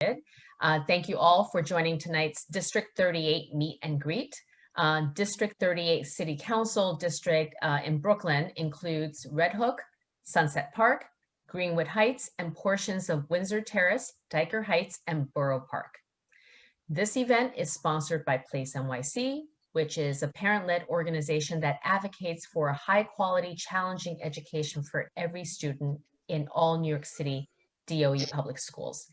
appreciated. Thank you all for joining tonight's District 38 Meet and Greet. District 38 City Council District in Brooklyn includes Red Hook, Sunset Park, Greenwood Heights, and portions of Windsor Terrace, Dyker Heights, and Boro Park. This event is sponsored by Place NYC, which is a parent-led organization that advocates for a high-quality, challenging education for every student in all New York City DOE public schools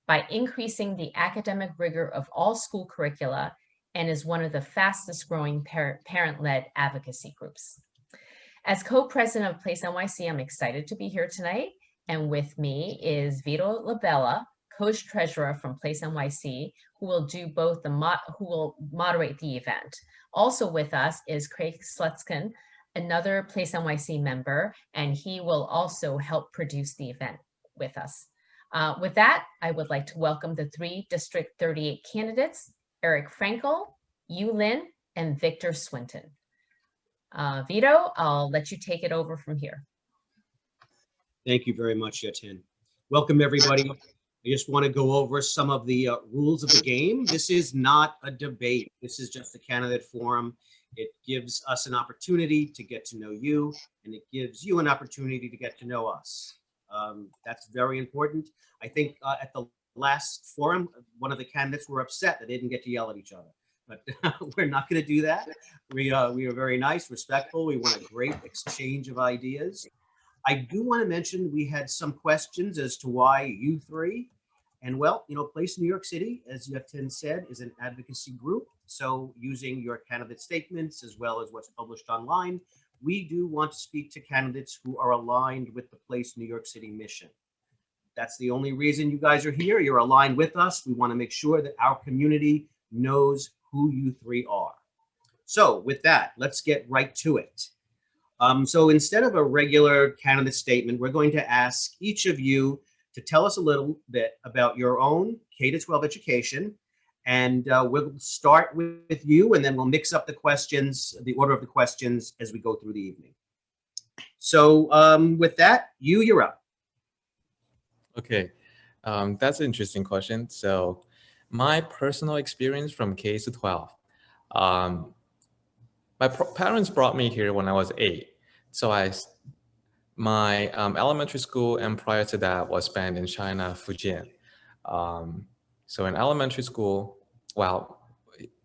by increasing the academic rigor of all school curricula, and is one of the fastest growing parent-led advocacy groups. As co-president of Place NYC, I'm excited to be here tonight. And with me is Vito Labella, co-treasurer from Place NYC, who will do both who will moderate the event. Also with us is Craig Slutskin, another Place NYC member, and he will also help produce the event with us. With that, I would like to welcome the 3 District 38 candidates, Erik Frankel, Yu Lin, and Victor Swinton. Vito, I'll let you take it over from here. Thank you very much, Yatin. Welcome, everybody. I just want to go over some of the rules of the game. This is not a debate. This is just a candidate forum. It gives us an opportunity to get to know you, and it gives you an opportunity to get to know us. That's very important. I think at the last forum, one of the candidates were upset that they didn't get to yell at each other. But we're not going to do that. We are very nice, respectful. We want a great exchange of ideas. I do want to mention we had some questions as to why you 3. And well, you know, Place New York City, as Yatin said, is an advocacy group. So using your candidate statements as well as what's published online, we do want to speak to candidates who are aligned with the Place New York City mission. That's the only reason you guys are here. You're aligned with us. We want to make sure that our community knows who you 3 are. So with that, let's get right to it. So instead of a regular candidate statement, we're going to ask each of you to tell us a little bit about your own K-12 education. And we'll start with you, and then we'll mix up the questions, the order of the questions as we go through the evening. So with that, you're up. Okay, that's an interesting question. So my personal experience from K to 12. My parents brought me here when I was 8. So my elementary school and prior to that was spent in China, Fujian. So in elementary school, well,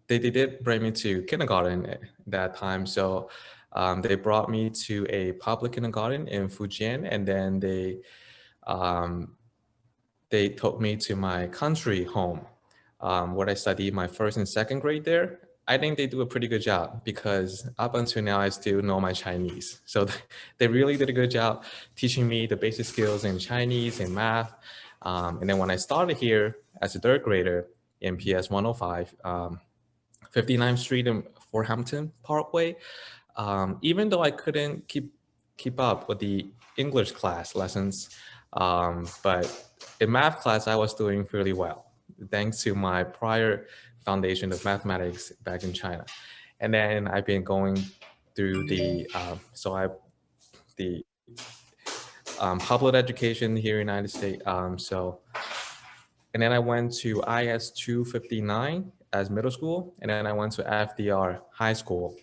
they did bring me to kindergarten at that time. So they brought me to a public kindergarten in Fujian, and then they took me to my country home, where I studied my 1st and 2nd grade there. I think they do a pretty good job because up until now, I still know my Chinese. So they really did a good job teaching me the basic skills in Chinese and math. And then when I started here as a 3rd grader in PS 105, 59th Street in Fort Hampton Parkway, even though I couldn't keep up with the English class lessons, but in math class, I was doing fairly well, thanks to my prior foundation of mathematics back in China. And then I've been going through the public education here in the United States. And then I went to IS 259 as middle school, and then I went to FDR High School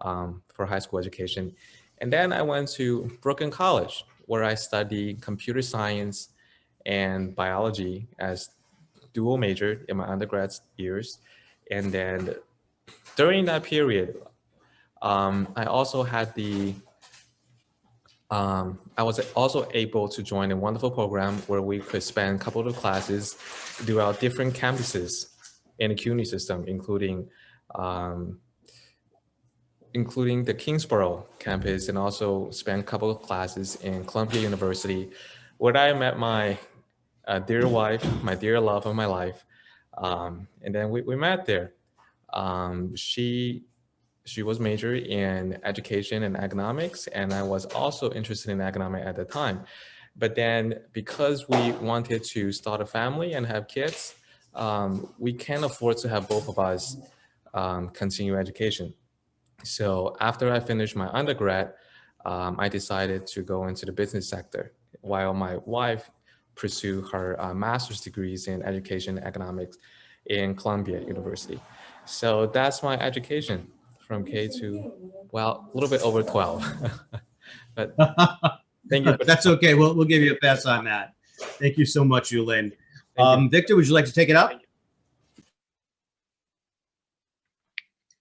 for high school education. And then I went to Brooklyn College, where I studied computer science and biology as dual major in my undergrad years. And then during that period, I also had I was also able to join a wonderful program where we could spend a couple of classes throughout different campuses in the CUNY system, including the Kingsborough campus, and also spent a couple of classes in Columbia University, where I met my dear wife, my dear love of my life. And then we met there. She was majoring in education and economics, and I was also interested in economics at the time. But then because we wanted to start a family and have kids, we can't afford to have both of us continue education. So after I finished my undergrad, I decided to go into the business sector, while my wife pursue her master's degrees in education and economics in Columbia University. So that's my education from K to, well, a little bit over 12. But thank you. That's okay. We'll give you a pass on that. Thank you so much, Yulin. Thank you. Victor, would you like to take it up?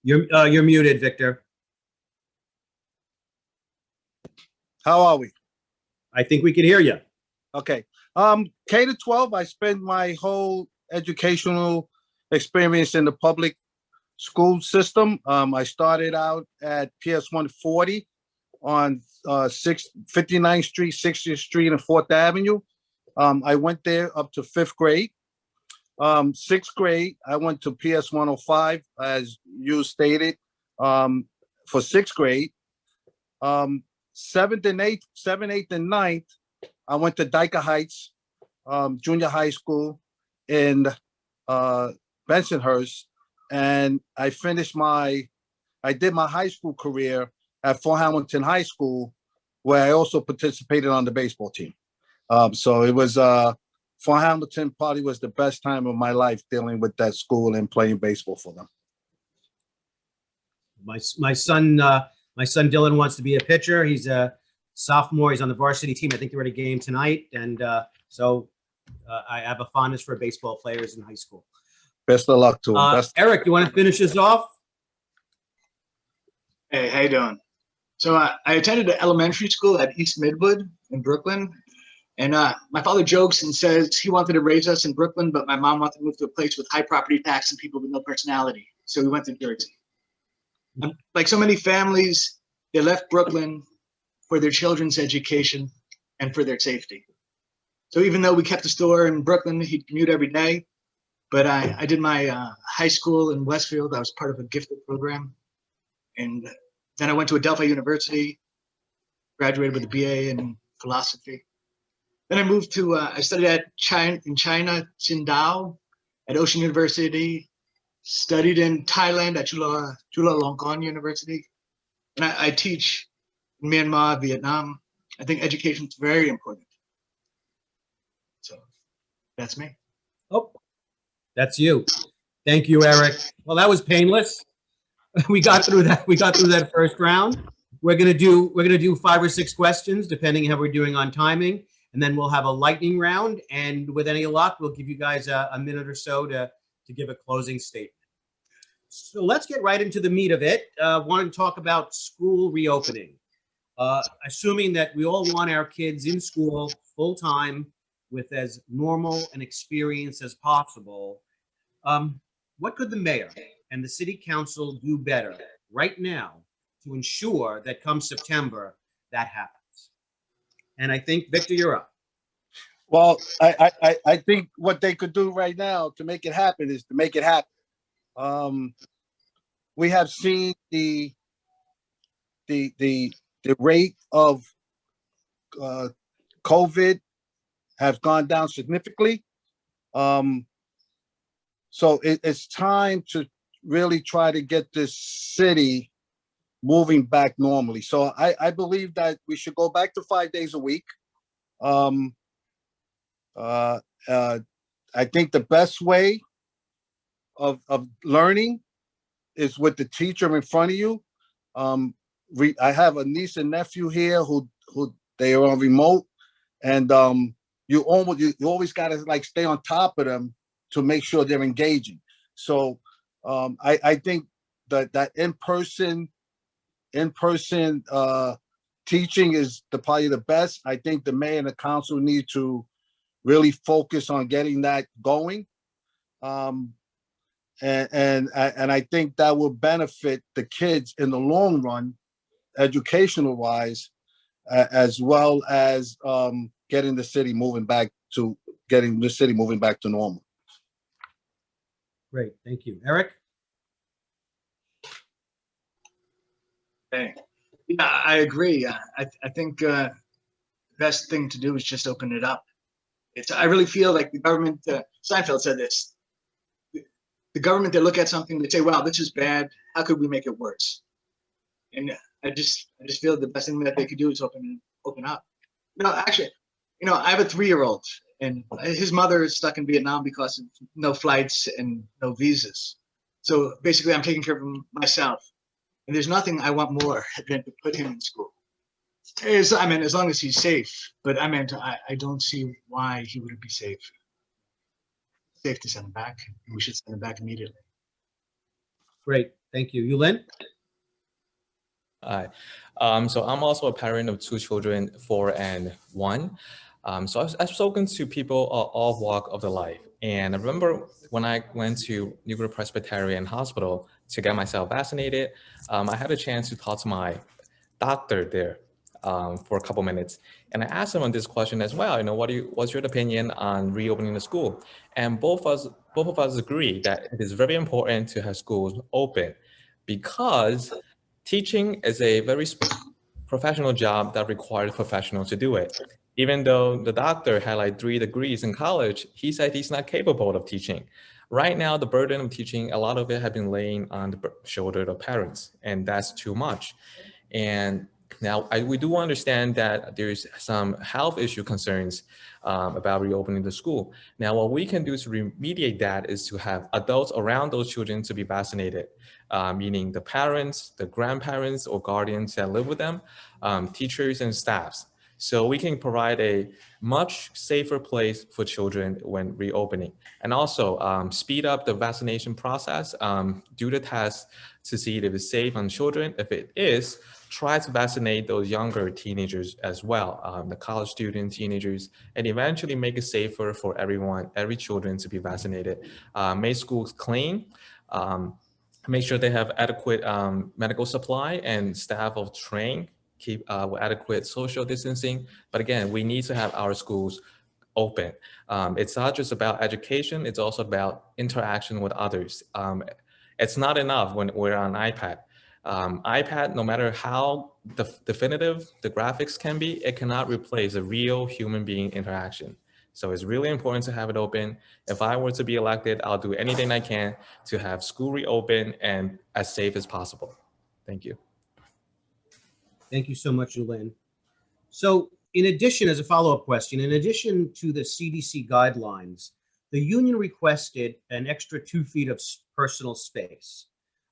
You're muted, Victor. How are we? I think we can hear you. Okay. K to 12, I spent my whole educational experience in the public school system. I started out at PS 140 on 59th Street, 60th Street, and 4th Avenue. I went there up to 5th grade. 6th grade, I went to PS 105, as you stated, for 6th grade. 7th and 9th, I went to Dyker Heights Junior High School in Bensonhurst, and I did my high school career at Fort Hamilton High School, where I also participated on the baseball team. So it was Fort Hamilton probably was the best time of my life dealing with that school and playing baseball for them. My son Dylan wants to be a pitcher. He's a sophomore. He's on the varsity team. I think they're at a game tonight, and so I have a fondness for baseball players in high school. Best of luck to him. Erik, you want to finish this off? Hey, how you doing? So I attended an elementary school at East Midwood in Brooklyn. And my father jokes and says he wanted to raise us in Brooklyn, but my mom wanted to move to a place with high property tax and people with no personality. So we went to Jersey. And like so many families, they left Brooklyn for their children's education and for their safety. So even though we kept a store in Brooklyn, he'd commute every day. But I did my high school in Westfield. I was part of a gifted program. And then I went to Adelphi University, graduated with a BA in philosophy. Then I moved to, I studied in China, Qingdao, at Ocean University, studied in Thailand at Chulalongkorn University. And I teach in Myanmar, Vietnam. I think education is very important. So that's me. Oh, that's you. Thank you, Erik. Well, that was painless. We got through that. We got through that first round. We're gonna do 5 or 6 questions, depending how we're doing on timing. And then we'll have a lightning round, and with any luck, we'll give you guys a minute or so to give a closing statement. So let's get right into the meat of it. Want to talk about school reopening. Assuming that we all want our kids in school full time with as normal an experience as possible, what could the mayor and the city council do better right now to ensure that come September that happens? And I think, Victor, you're up. Well, I think what they could do right now to make it happen is to make it happen. We have seen the rate of COVID has gone down significantly. So it's time to really try to get this city moving back normally. So I believe that we should go back to 5 days a week. I think the best way of learning is with the teacher in front of you. I have a niece and nephew here who they are on remote, and you always got to like stay on top of them to make sure they're engaging. So I think that in-person teaching is probably the best. I think the mayor and the council need to really focus on getting that going. And I think that will benefit the kids in the long run, educational wise, as well as getting the city moving back to normal. Great, thank you. Erik? Hey, yeah, I agree. I think the best thing to do is just open it up. I really feel like the government, Seinfeld said this, the government, they look at something, they say, wow, this is bad. How could we make it worse? And I just feel the best thing that they could do is open up. Actually, I have a 3-year-old, And his mother is stuck in Vietnam because of no flights and no visas. So basically, I'm taking care of him myself. And there's nothing I want more than to put him in school. As long as he's safe. But I don't see why he wouldn't be safe. Safe to send him back. We should send him back immediately. Great, thank you. Yulin? Hi. So I'm also a parent of 2 children, 4 and 1. So I've spoken to people of all walk of the life. And I remember when I went to Newbury Presbyterian Hospital to get myself vaccinated, I had a chance to talk to my doctor there for a couple minutes. And I asked him on this question as well, what's your opinion on reopening the school? And both of us agree that it is very important to have schools open because teaching is a very professional job that requires professionals to do it. Even though the doctor had like 3 degrees in college, he said he's not capable of teaching. Right now, the burden of teaching, a lot of it has been laying on the shoulder of parents, and that's too much. And now we do understand that there's some health issue concerns about reopening the school. Now, what we can do to remediate that is to have adults around those children to be vaccinated, meaning the parents, the grandparents or guardians that live with them, teachers and staffs. So we can provide a much safer place for children when reopening. And also speed up the vaccination process, do the test to see if it's safe on children. If it is, try to vaccinate those younger teenagers as well, the college students, teenagers, and eventually make it safer for everyone, every children to be vaccinated. Make schools clean, make sure they have adequate medical supply and staff of trained, keep with adequate social distancing. But again, we need to have our schools open. It's not just about education, it's also about interaction with others. It's not enough when we're on iPad. iPad, no matter how definitive the graphics can be, it cannot replace a real human being interaction. So it's really important to have it open. If I were to be elected, I'll do anything I can to have school reopen and as safe as possible. Thank you. Thank you so much, Yulin. So in addition, as a follow-up question, in addition to the CDC guidelines, the union requested an extra 2 feet of personal space.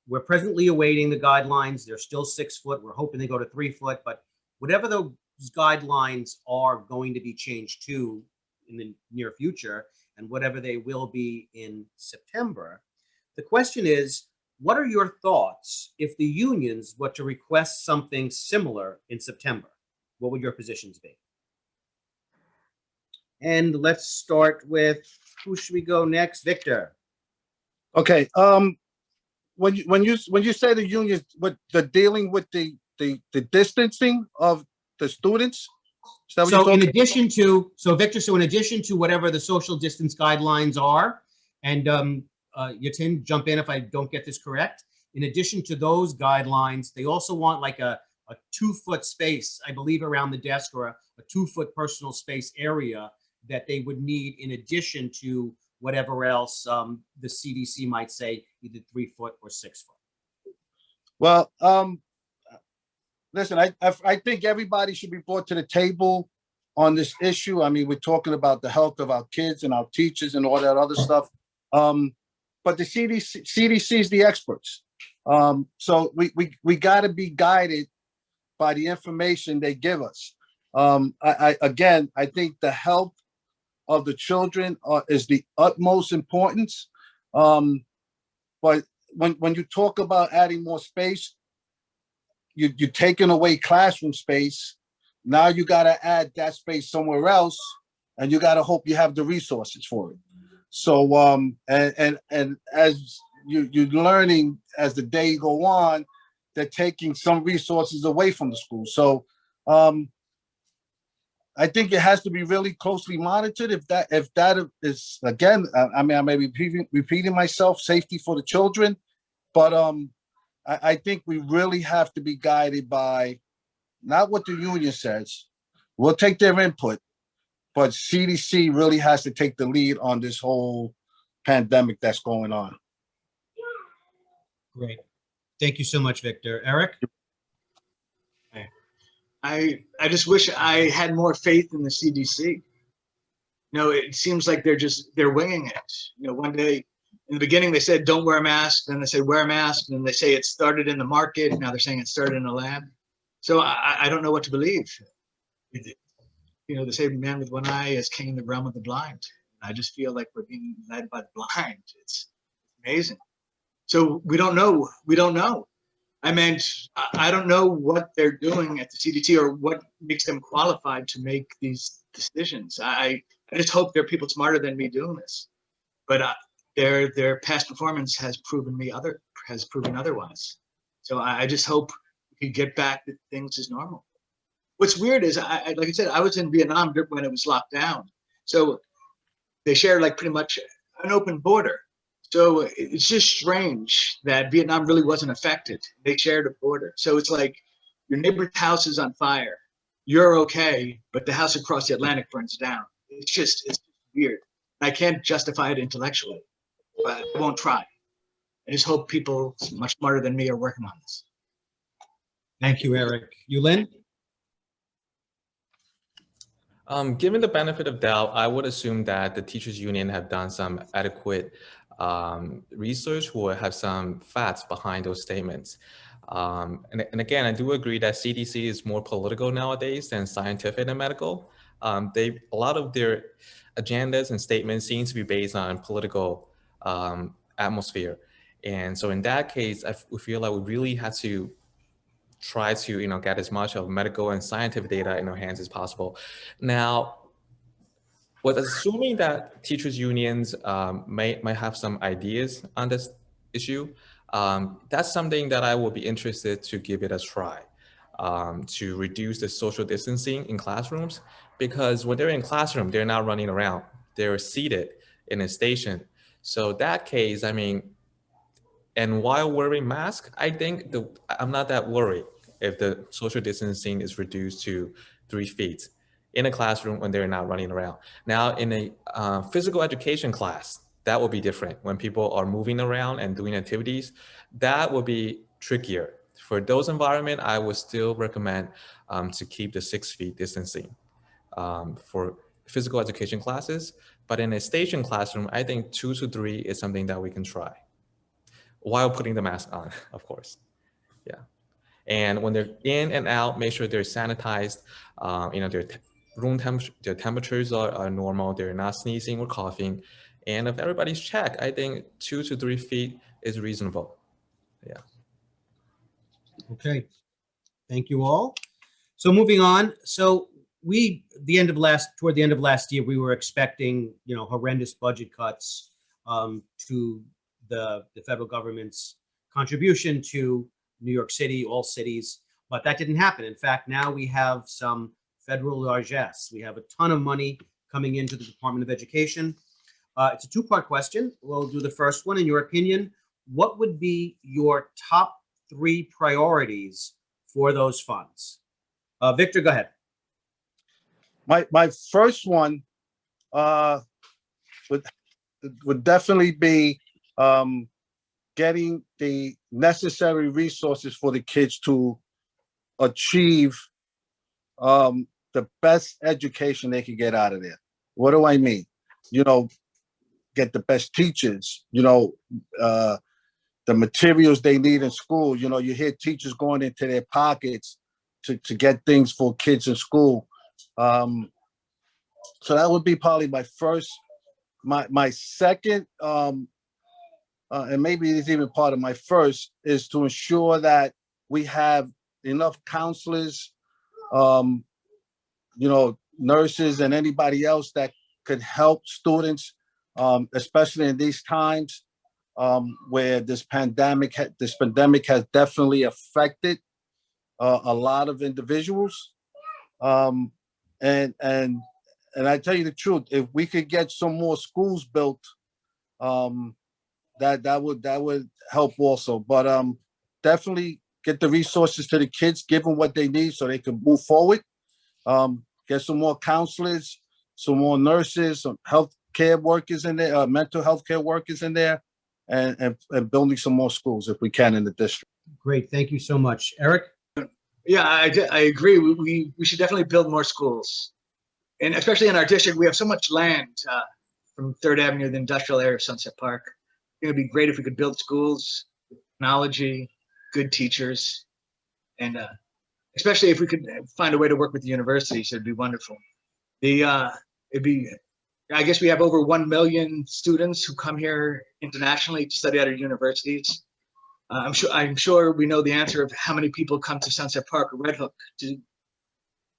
We're presently awaiting the guidelines. They're still 6 foot. We're hoping they go to 3 foot, but whatever those guidelines are going to be changed to in the near future, and whatever they will be in September, the question is, what are your thoughts if the unions were to request something similar in September? What would your positions be? And let's start with, who should we go next? Victor. Okay. When you say the unions, what the dealing with the distancing of the students. Is that what you're So in talking addition to, Victor, so in addition to whatever the social distance guidelines are, and Yatin, jump in if I don't get this correct. In addition to those guidelines, they also want like a 2 foot space, I believe, around the desk, or a 2 foot personal space area that they would need in addition to whatever else the CDC might say, either 3 foot or 6 foot. Well, listen, I think everybody should be brought to the table on this issue. I mean, we're talking about the health of our kids and our teachers and all that other stuff. But the CDC is the experts. So we got to be guided by the information they give us. Again, I think the health of the children is the utmost importance. But when you talk about adding more space, you're taking away classroom space. Now you got to add that space somewhere else, and you got to hope you have the resources for it. So and as you're learning as the day go on, they're taking some resources away from the school. So I think it has to be really closely monitored. If that is, again, I mean, I may be repeating myself, safety for the children, but I think we really have to be guided by not what the union says. We'll take their input, but CDC really has to take the lead on this whole pandemic that's going on. Great. Thank you so much, Victor. Erik? I just wish I had more faith in the CDC. it seems like they're winging it. One day in the beginning they said don't wear a mask, then they said wear a mask, and then they say it started in the market, and now they're saying it started in a lab. So I don't know what to believe. They say man with one eye is king in the realm of the blind. I just feel like we're being led by the blind. It's amazing. So we don't know. I don't know what they're doing at the CDC or what makes them qualified to make these decisions. I just hope there are people smarter than me doing this, but their past performance has proven otherwise. So I just hope we can get back to things as normal. What's weird is, like I said, I was in Vietnam when it was locked down, so they share like pretty much an open border. So it's just strange that Vietnam really wasn't affected. They shared a border. So it's like your neighbor's house is on fire. You're okay, but the house across the Atlantic burns down. It's weird. I can't justify it intellectually, but I won't try. I just hope people much smarter than me are working on this. Thank you, Erik. Yulin? Given the benefit of doubt, I would assume that the teachers union have done some adequate research or have some facts behind those statements. And again, I do agree that CDC is more political nowadays than scientific and medical. A lot of their agendas and statements seem to be based on political atmosphere. And so in that case, we feel like we really had to try to get as much of medical and scientific data in our hands as possible. Now, with assuming that teachers unions might have some ideas on this issue, that's something that I would be interested to give it a try, to reduce the social distancing in classrooms, because when they're in classroom, they're not running around, they're seated in a station. So that case, and while wearing masks, I think I'm not that worried if the social distancing is reduced to 3 feet in a classroom when they're not running around. Now, in a physical education class, that will be different. When people are moving around and doing activities, that will be trickier. For those environments, I would still recommend to keep the 6 feet distancing for physical education classes. But in a station classroom, I think 2 to 3 is something that we can try while putting the mask on, of course. Yeah. And when they're in and out, make sure they're sanitized. Their room temperature, their temperatures are normal. They're not sneezing or coughing. And if everybody's checked, I think 2 to 3 feet is reasonable. Yeah. Okay. Thank you all. So moving on. So toward the end of last year, we were expecting, horrendous budget cuts to the federal government's contribution to New York City, all cities, but that didn't happen. In fact, now we have some federal largesse. We have a ton of money coming into the Department of Education. It's a 2-part question. We'll do the first one. In your opinion, what would be your top 3 priorities for those funds? Victor, go ahead. My first one would definitely be getting the necessary resources for the kids to achieve the best education they can get out of there. What do I mean? Get the best teachers, the materials they need in school. You hear teachers going into their pockets to get things for kids in school. So that would be probably my first. My second, and maybe it's even part of my first, is to ensure that we have enough counselors, nurses, and anybody else that could help students, especially in these times where this pandemic has definitely affected a lot of individuals. And I tell you the truth, if we could get some more schools built, that would help also. But definitely get the resources to the kids, give them what they need so they can move forward. Get some more counselors, some more nurses, some healthcare workers in there, mental health care workers in there, and building some more schools if we can in the district. Great, thank you so much. Erik? Yeah, I agree. We should definitely build more schools. And especially in our district, we have so much land from 3rd Avenue, the industrial area of Sunset Park. It would be great if we could build schools, technology, good teachers, and especially if we could find a way to work with the universities, it'd be wonderful. I guess we have over 1 million students who come here internationally to study at our universities. I'm sure we know the answer of how many people come to Sunset Park or Red Hook to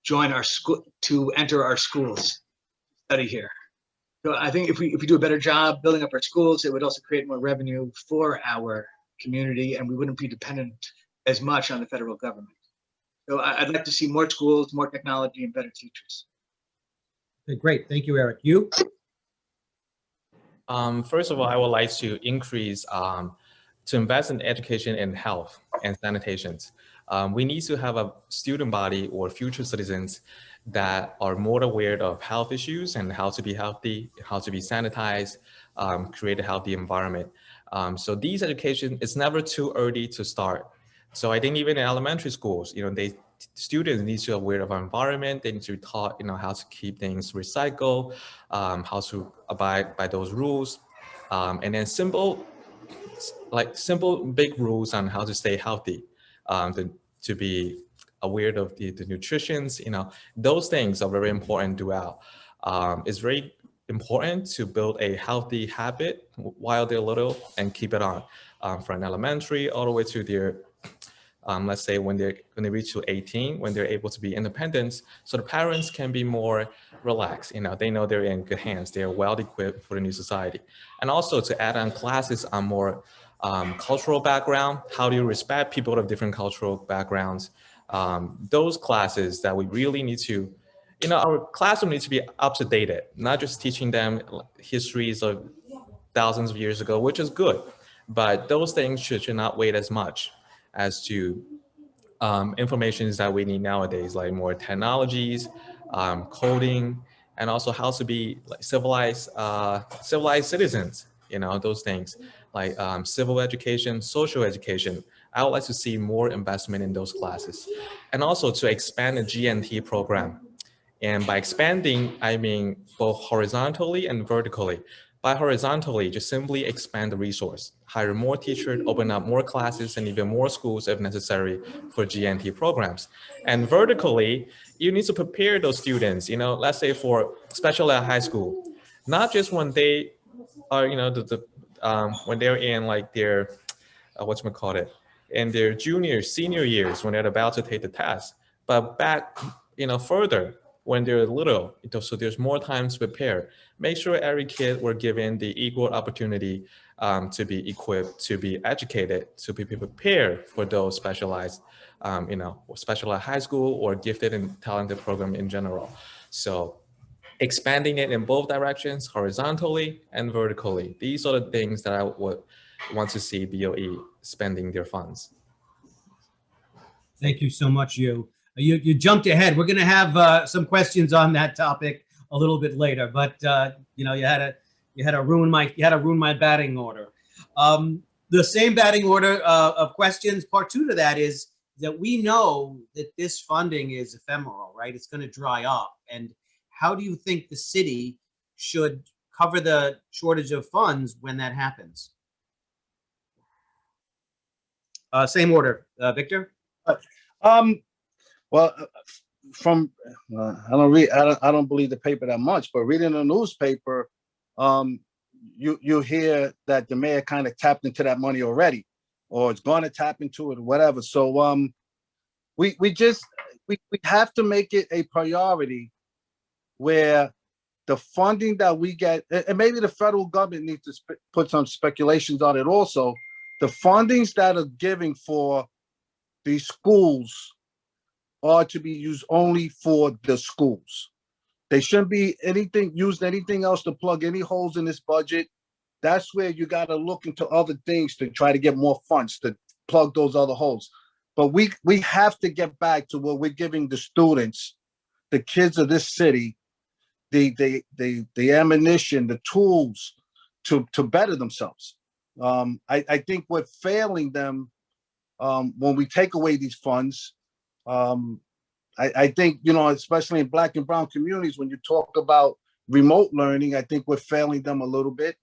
join our school, to enter our schools, study here. So I think if we do a better job building up our schools, it would also create more revenue for our community, and we wouldn't be dependent as much on the federal government. So I'd like to see more schools, more technology, and better teachers. Okay, great. Thank you, Erik. You? First of all, I would like to increase, to invest in education and health and sanitation. We need to have a student body or future citizens that are more aware of health issues and how to be healthy, how to be sanitized, create a healthy environment. So these education, it's never too early to start. So I think even in elementary schools, students need to be aware of our environment. They need to be taught, how to keep things recycled, how to abide by those rules, and then simple big rules on how to stay healthy, to be aware of the nutritions. Those things are very important throughout. It's very important to build a healthy habit while they're little and keep it on, from elementary all the way to their let's say when they reach to 18, when they're able to be independent, so the parents can be more relaxed. They know they're in good hands. They're well equipped for the new society. And also to add on classes on more cultural background. How do you respect people of different cultural backgrounds? Those classes that we really need to, our classroom needs to be up to date, not just teaching them histories of thousands of years ago, which is good, but those things should not wait as much as to informations that we need nowadays, like more technologies, coding, and also how to be like civilized citizens. Those things like civil education, social education. I would like to see more investment in those classes, and also to expand the GNT program. And by expanding, I mean both horizontally and vertically. By horizontally, just simply expand the resource, hire more teachers, open up more classes, and even more schools if necessary for GNT programs. And vertically, you need to prepare those students, let's say for special ed high school, not just when they are, when they're in like their, in their junior, senior years, when they're about to take the test, but back, further, when they're little, so there's more time to prepare. Make sure every kid were given the equal opportunity to be equipped, to be educated, to be prepared for those specialized, specialized high school or gifted and talented program in general. So expanding it in both directions, horizontally and vertically. These are the things that I would want to see BOE spending their funds. Thank you so much, you. You jumped ahead. We're going to have some questions on that topic a little bit later, but you had to ruin my batting order. The same batting order of questions. Part two to that is that we know that this funding is ephemeral, right? It's going to dry up. And how do you think the city should cover the shortage of funds when that happens? Same order, Victor. Well, I don't believe the paper that much, but reading the newspaper, you hear that the mayor kind of tapped into that money already, or it's going to tap into it, or whatever. So we have to make it a priority where the funding that we get, and maybe the federal government needs to put some speculations on it also. The fundings that are giving for these schools are to be used only for the schools. They shouldn't be used anything else to plug any holes in this budget. That's where you got to look into other things to try to get more funds to plug those other holes. But we have to get back to what we're giving the students, the kids of this city, the ammunition, the tools to better themselves. I think we're failing them when we take away these funds. I think, you know, especially in Black and brown communities, when you talk about remote learning, I think we're failing them a little bit.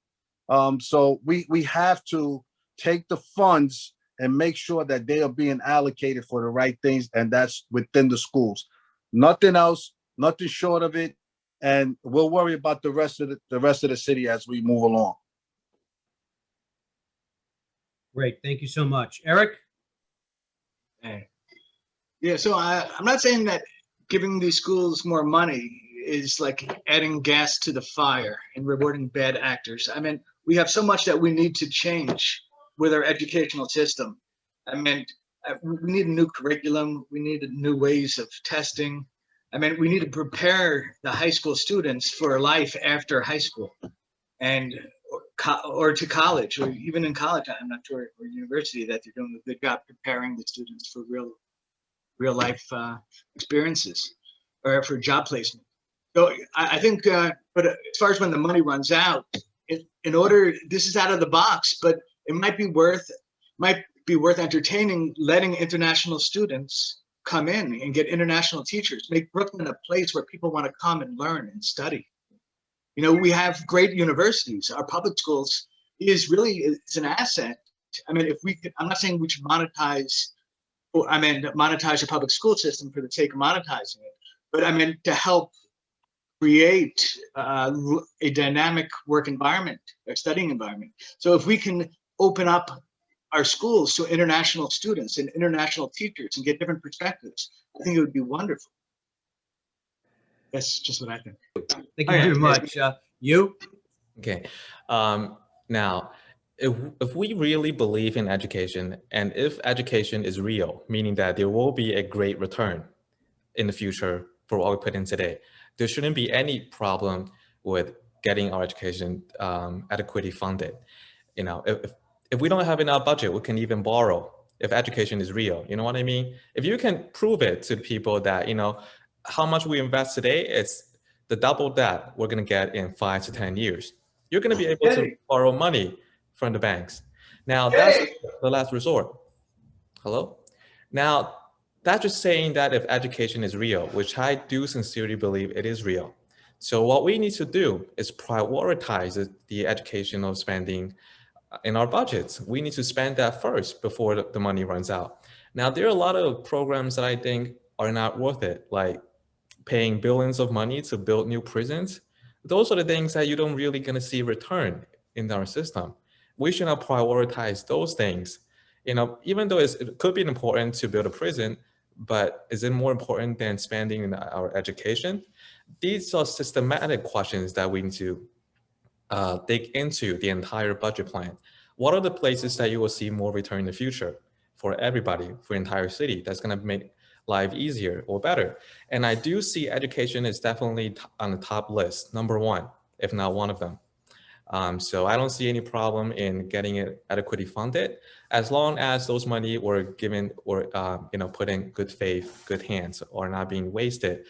So we have to take the funds and make sure that they are being allocated for the right things, and that's within the schools. Nothing else, nothing short of it, and we'll worry about the rest of the city as we move along. Great, thank you so much. Erik? Yeah, so I'm not saying that giving these schools more money is like adding gas to the fire and rewarding bad actors. I mean, we have so much that we need to change with our educational system. I mean, we need a new curriculum. We need new ways of testing. I mean, we need to prepare the high school students for life after high school and or to college, or even in college, I'm not sure, or university, that they're doing a good job preparing the students for real life experiences or for job placement. So I think, but as far as when the money runs out, in order, this is out of the box, but it might be worth entertaining, letting international students come in and get international teachers, make Brooklyn a place where people want to come and learn and study. You know, we have great universities. Our public schools is an asset. I mean, if we could, I'm not saying we should monetize the public school system for the sake of monetizing it, but I mean to help create a dynamic work environment, a studying environment. So if we can open up our schools to international students and international teachers and get different perspectives, I think it would be wonderful. That's just what I think. Thank you very much. You? Okay. Now, if we really believe in education, and if education is real, meaning that there will be a great return in the future for what we put in today, there shouldn't be any problem with getting our education adequately funded. You know, if we don't have enough budget, we can even borrow if education is real. You know what I mean? If you can prove it to people that, you know, how much we invest today, it's the double that we're going to get in 5 to 10 years. You're going to be able to borrow money from the banks. Now, that's the last resort. Hello? Now, that's just saying that if education is real, which I do sincerely believe it is real. So what we need to do is prioritize the educational spending in our budgets. We need to spend that first before the money runs out. Now, there are a lot of programs that I think are not worth it, like paying billions of money to build new prisons. Those are the things that you don't really gonna see return in our system. We should not prioritize those things. You know, even though it could be important to build a prison, but is it more important than spending in our education? These are systematic questions that we need to dig into the entire budget plan. What are the places that you will see more return in the future for everybody, for the entire city, that's gonna make life easier or better? And I do see education is definitely on the top list, number one, if not one of them. So I don't see any problem in getting it adequately funded, as long as those money were given or you know, put in good faith, good hands, or not being wasted.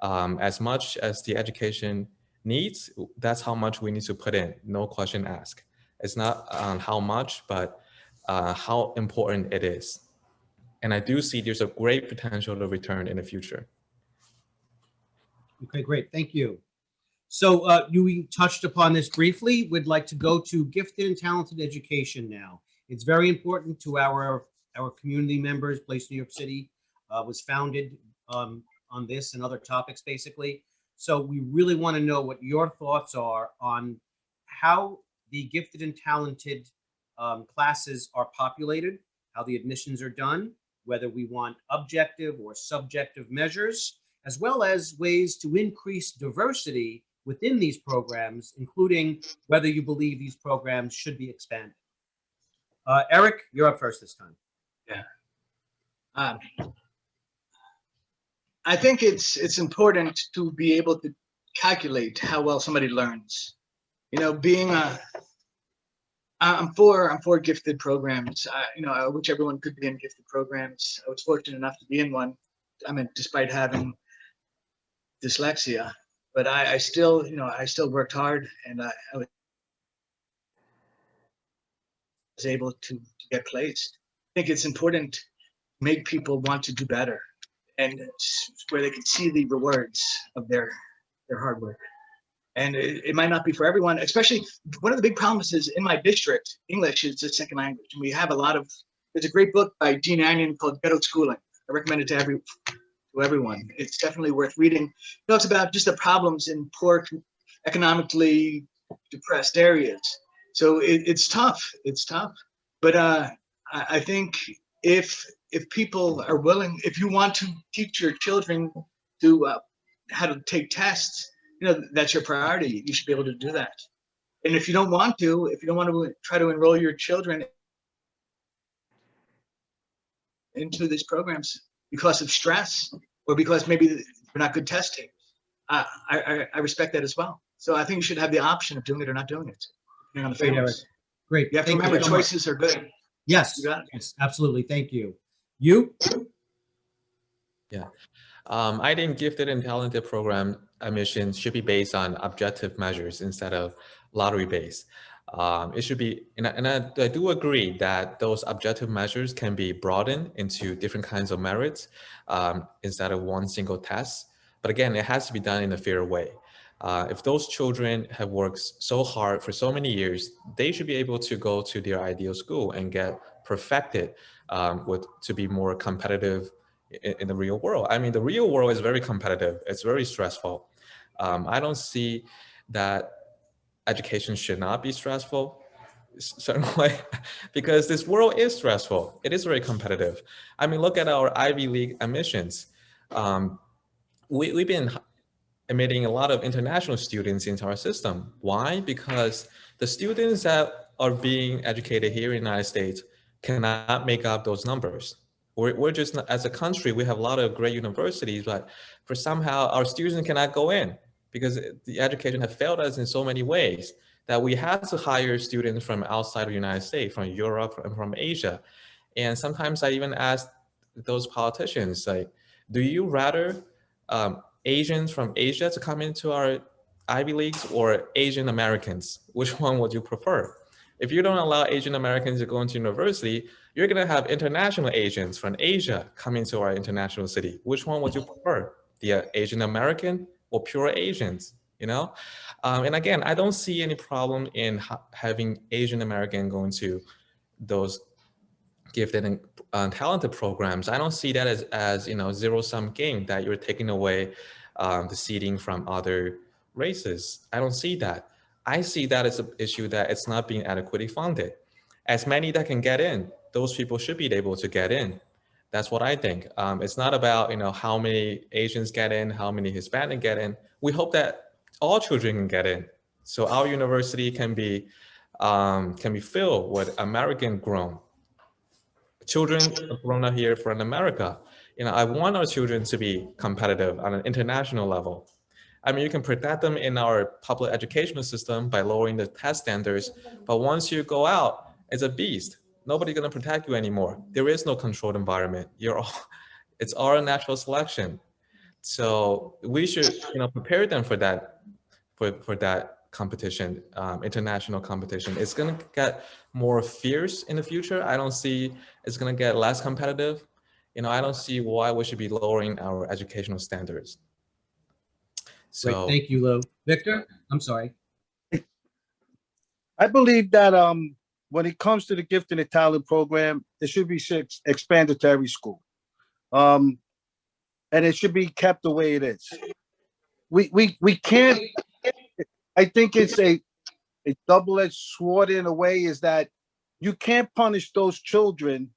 As much as the education needs, that's how much we need to put in, no question asked. It's not how much, but how important it is. And I do see there's a great potential to return in the future. Okay, great, thank you. So you touched upon this briefly. We'd like to go to gifted and talented education now. It's very important to our community members. Place New York City was founded on this and other topics, basically. So we really want to know what your thoughts are on how the gifted and talented classes are populated, how the admissions are done, whether we want objective or subjective measures, as well as ways to increase diversity within these programs, including whether you believe these programs should be expanded. Erik, you're up first this time. Yeah. I think it's important to be able to calculate how well somebody learns. You know, I'm for gifted programs. You know, I wish everyone could be in gifted programs. I was fortunate enough to be in one. I mean, despite having dyslexia, but I still, you know, I still worked hard, and I was able to get placed. I think it's important to make people want to do better and where they can see the rewards of their hard work. And it might not be for everyone, especially one of the big problems is in my district, English is a second language. And we have there's a great book by Dean Anion called Ghetto Schooling. I recommend it to everyone. It's definitely worth reading. It talks about just the problems in poor, economically depressed areas. So it's tough. It's tough. But I think if people are willing, if you want to teach your children to how to take tests, that's your priority. You should be able to do that. And if you don't want to try to enroll your children into these programs because of stress or because maybe they're not good test takers, I respect that as well. So I think you should have the option of doing it or not doing it, depending on the Great, Erik. families. Great. You have to Thank remember so much. choices are good. Yes, You got it. yes, absolutely. Thank you. You? Yeah. I think gifted and talented program admissions should be based on objective measures instead of lottery based. It should be, and I do agree that those objective measures can be broadened into different kinds of merits instead of one single test. But again, it has to be done in a fair way. If those children have worked so hard for so many years, they should be able to go to their ideal school and get perfected to be more competitive in the real world. I mean, the real world is very competitive. It's very stressful. I don't see that education should not be stressful, certainly, because this world is stressful. It is very competitive. I mean, look at our Ivy League admissions. We've been admitting a lot of international students into our system. Why? Because the students that are being educated here in the United States cannot make up those numbers. We're just, as a country, we have a lot of great universities, but for somehow our students cannot go in because the education has failed us in so many ways that we have to hire students from outside of the United States, from Europe, and from Asia. And sometimes I even ask those politicians, like, do you rather Asians from Asia to come into our Ivy Leagues or Asian Americans? Which one would you prefer? If you don't allow Asian Americans to go into university, you're going to have international Asians from Asia coming to our international city. Which one would you prefer? The Asian American or pure Asians, And again, I don't see any problem in having Asian American going to those gifted and talented programs. I don't see that as zero-sum game that you're taking away the seating from other races. I don't see that. I see that as an issue that it's not being adequately funded. As many that can get in, those people should be able to get in. That's what I think. It's not about how many Asians get in, how many Hispanic get in. We hope that all children can get in, so our university can be filled with American grown children grown up here from America. I want our children to be competitive on an international level. I mean, you can protect them in our public educational system by lowering the test standards, but once you go out, it's a beast. Nobody's going to protect you anymore. There is no controlled environment. It's all natural selection. So we should, prepare them for that, for that competition, international competition. It's going to get more fierce in the future. I don't see it's going to get less competitive. I don't see why we should be lowering our educational standards. So Great. Thank you, Lou. Victor, I'm sorry. I believe that when it comes to the gifted and talent program, it should be expanded to every school. And it should be kept the way it is. We can't, I think it's a double-edged sword in a way, is that you can't punish those children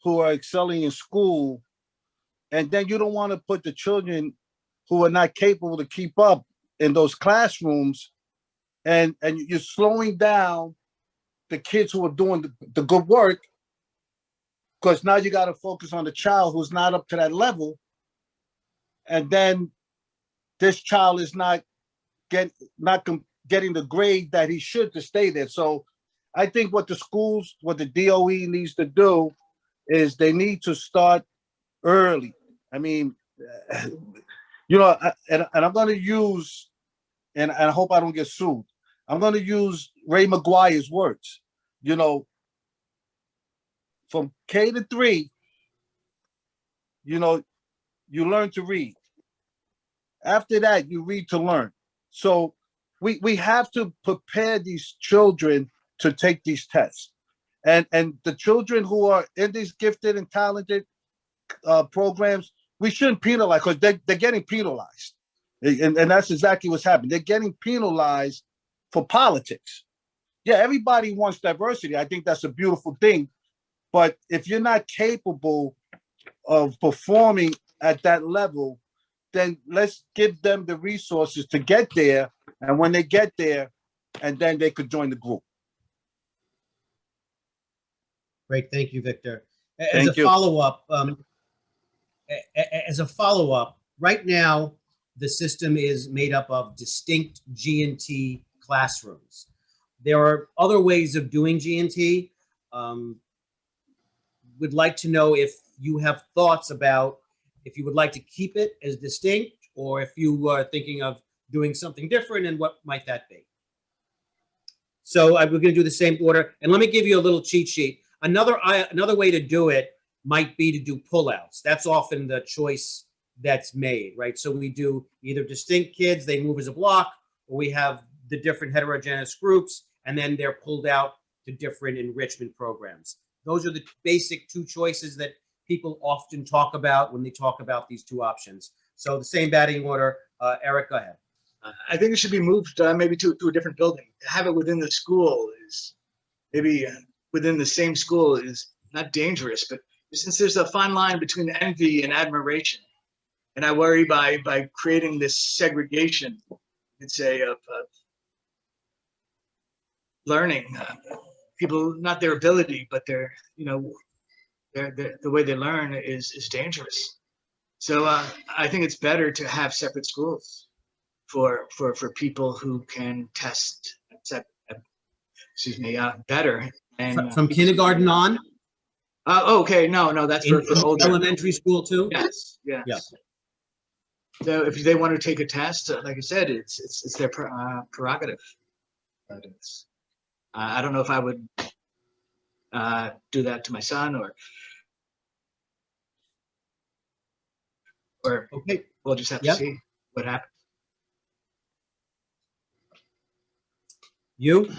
who are excelling in school, and then you don't want to put the children who are not capable to keep up in those classrooms, and you're slowing down the kids who are doing the good work, because now you got to focus on the child who's not up to that level, and then this child is not getting the grade that he should to stay there. So I think what the DOE needs to do is they need to start early. I mean, and I'm going to use, and I hope I don't get sued, I'm going to use Ray McGuire's words. From K to 3, you learn to read. After that, you read to learn. So we have to prepare these children to take these tests. And the children who are in these gifted and talented programs, we shouldn't penalize, because they're getting penalized. And that's exactly what's happening. They're getting penalized for politics. Yeah, everybody wants diversity. I think that's a beautiful thing. But if you're not capable of performing at that level, then let's give them the resources to get there. And when they get there, and then they could join the group. Great, thank you, Victor. Thank you. As a follow-up, right now, the system is made up of distinct G&T classrooms. There are other ways of doing G&T. Would like to know if you have thoughts about if you would like to keep it as distinct, or if you are thinking of doing something different, and what might that be? So we're going to do the same order, and let me give you a little cheat sheet. Another way to do it might be to do pullouts. That's often the choice that's made, right? So we do either distinct kids, they move as a block, or we have the different heterogeneous groups, and then they're pulled out to different enrichment programs. Those are the basic two choices that people often talk about when they talk about these two options. So the same batting order. Erik, go ahead. I think it should be moved maybe to a different building. To have it within the school is maybe within the same school is not dangerous, but since there's a fine line between envy and admiration, and I worry by creating this segregation, you could say, of learning, people, not their ability, but the way they learn is dangerous. So I think it's better to have separate schools for people who can test, better. And from kindergarten on? Okay, no, that's for older. Elementary school too? Yes. Yeah. So if they want to take a test, like I said, it's their prerogative. But I don't know if I would do that to my son, or Okay. We'll just have to see what happens. You?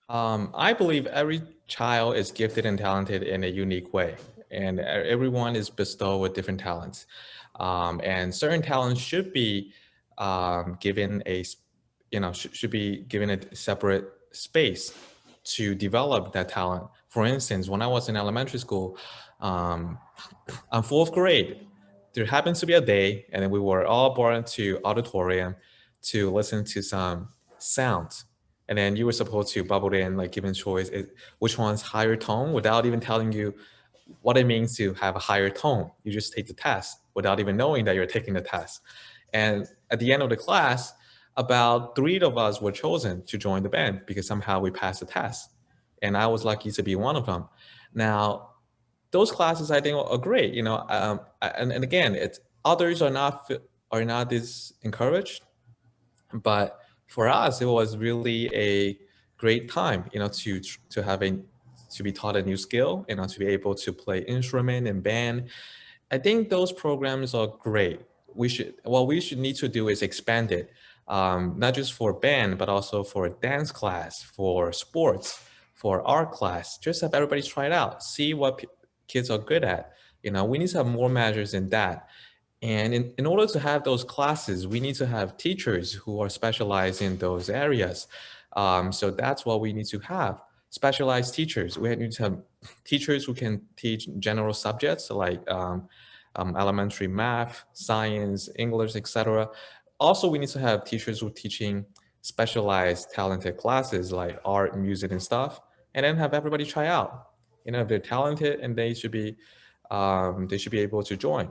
I believe every child is gifted and talented in a unique way, and everyone is bestowed with different talents. And certain talents should be given should be given a separate space to develop that talent. For instance, when I was in elementary school, on 4th grade, there happens to be a day, and then we were all brought into auditorium to listen to some sounds. And then you were supposed to bubble in, like given choice, which one's higher tone, without even telling you what it means to have a higher tone. You just take the test without even knowing that you're taking the test. And at the end of the class, about 3 of us were chosen to join the band because somehow we passed the test. And I was lucky to be one of them. Now, those classes I think are great, and again, others are not this encouraged, but for us, it was really a great time, to be taught a new skill, to be able to play instrument and band. I think those programs are great. What we should need to do is expand it, not just for band, but also for dance class, for sports, for art class. Just have everybody try it out, see what kids are good at. We need to have more measures in that. And in order to have those classes, we need to have teachers who are specialized in those areas. So that's what we need to have, specialized teachers. We need to have teachers who can teach general subjects like elementary math, science, English, etc. Also, we need to have teachers who are teaching specialized talented classes like art, music, and stuff, and then have everybody try out. If they're talented, and they should be able to join.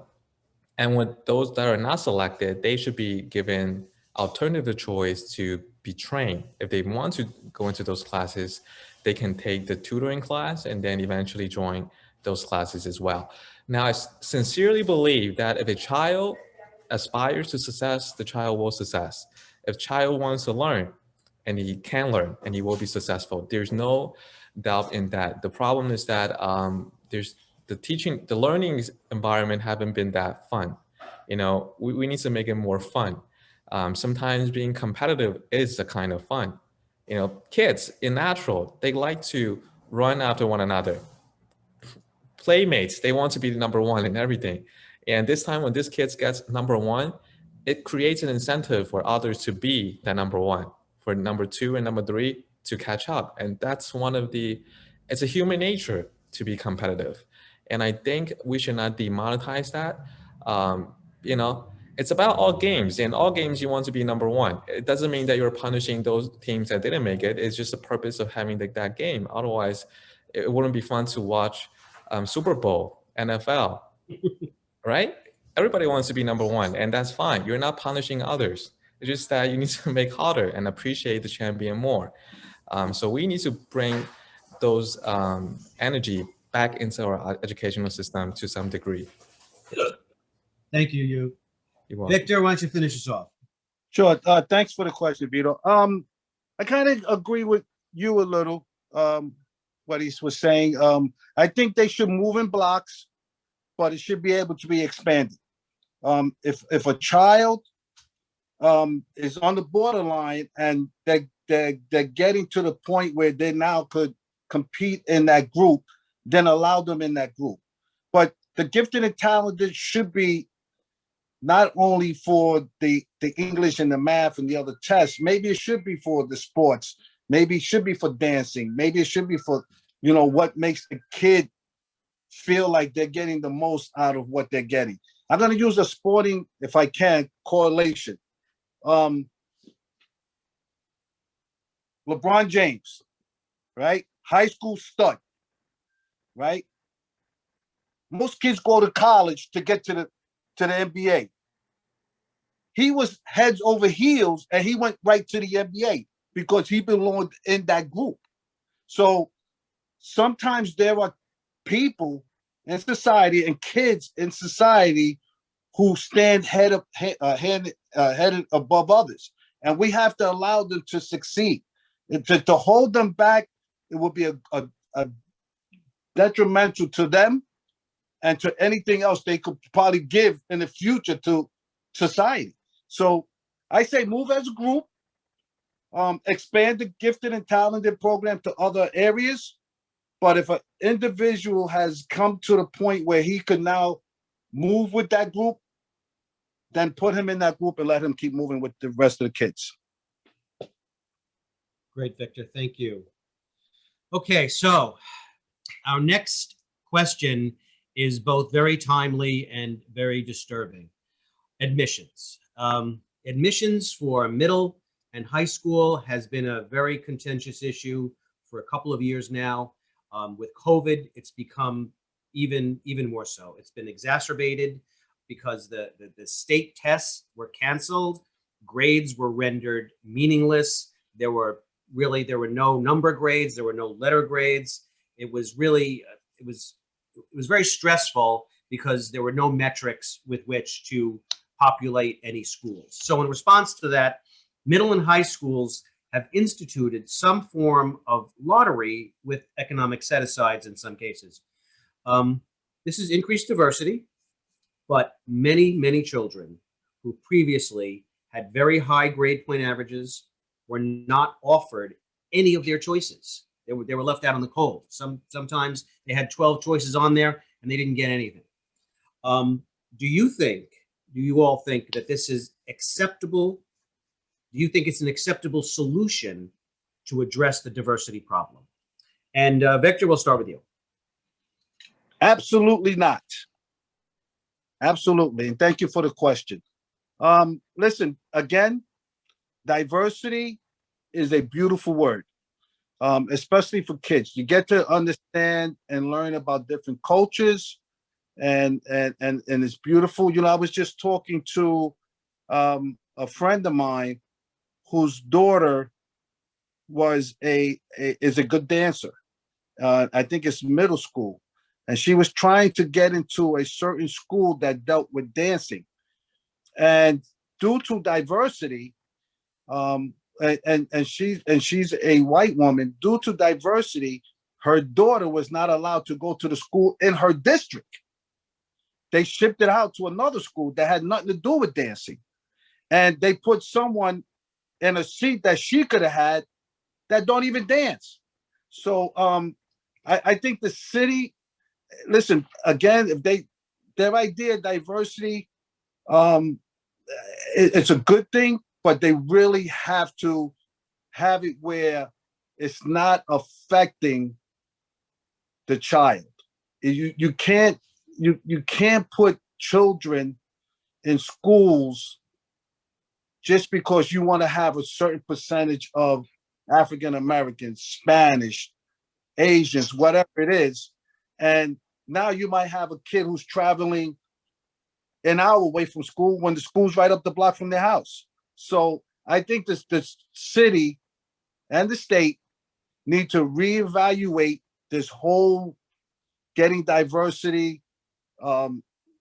And with those that are not selected, they should be given alternative choice to be trained. If they want to go into those classes, they can take the tutoring class and then eventually join those classes as well. Now, I sincerely believe that if a child aspires to success, the child will success. If child wants to learn, and he can learn, and he will be successful. There's no doubt in that. The problem is that the learning environment haven't been that fun. You know, we need to make it more fun. Sometimes being competitive is a kind of fun. You know, kids in natural, they like to run after one another. Playmates, they want to be the number one in everything. And this time when this kid gets number one, it creates an incentive for others to be the number one, for number two and number three to catch up. And that's one of the, it's a human nature to be competitive. And I think we should not demonetize that. You know, it's about all games. In all games, you want to be number one. It doesn't mean that you're punishing those teams that didn't make it. It's just the purpose of having that game. Otherwise, it wouldn't be fun to watch Super Bowl, NFL, right? Everybody wants to be number one, and that's fine. You're not punishing others. It's just that you need to make harder and appreciate the champion more. So we need to bring those energy back into our educational system to some degree. Thank you, you. You're welcome. Victor, why don't you finish us off? Sure. Thanks for the question, Vito. I kind of agree with you a little, what he was saying. I think they should move in blocks, but it should be able to be expanded. If a child is on the borderline and they're getting to the point where they now could compete in that group, then allow them in that group. But the gifted and talented should be not only for the English and the math and the other tests. Maybe it should be for the sports. Maybe it should be for dancing. Maybe it should be for, you know, what makes the kid feel like they're getting the most out of what they're getting. I'm going to use a sporting, if I can, correlation. LeBron James, right? High school stud, right? Most kids go to college to get to the NBA. He was heads over heels and he went right to the NBA because he belonged in that group. So sometimes there are people in society and kids in society who stand head above others, and we have to allow them to succeed. To hold them back, it would be a detrimental to them and to anything else they could probably give in the future to society. So I say move as a group, expand the gifted and talented program to other areas. But if an individual has come to the point where he could now move with that group, then put him in that group and let him keep moving with the rest of the kids. Great, Victor. Thank you. Okay, so our next question is both very timely and very disturbing. Admissions. Admissions for middle and high school has been a very contentious issue for a couple of years now. With COVID, it's become even more so. It's been exacerbated because the state tests were canceled, grades were rendered meaningless. There were no number grades, there were no letter grades. It was really it was very stressful because there were no metrics with which to populate any schools. So in response to that, middle and high schools have instituted some form of lottery with economic set-asides in some cases. This is increased diversity, but many children who previously had very high grade point averages were not offered any of their choices. They were left out in the cold. Sometimes they had 12 choices on there and they didn't get anything. Do you all think that this is acceptable? Do you think it's an acceptable solution to address the diversity problem? And Victor, we'll start with you. Absolutely not. Absolutely. And thank you for the question. Listen, again, diversity is a beautiful word, especially for kids. You get to understand and learn about different cultures, and it's beautiful. You know, I was just talking to a friend of mine whose daughter is a good dancer. I think it's middle school. And she was trying to get into a certain school that dealt with dancing. And due to diversity, and she's a white woman, due to diversity, her daughter was not allowed to go to the school in her district. They shipped it out to another school that had nothing to do with dancing. And they put someone in a seat that she could have had that don't even dance. So I think the city, listen, again, if their idea of diversity, it's a good thing, but they really have to have it where it's not affecting the child. You can't put children in schools just because you want to have a certain percentage of African Americans, Spanish, Asians, whatever it is. And now you might have a kid who's traveling an hour away from school when the school's right up the block from their house. So I think the city and the state need to reevaluate this whole getting diversity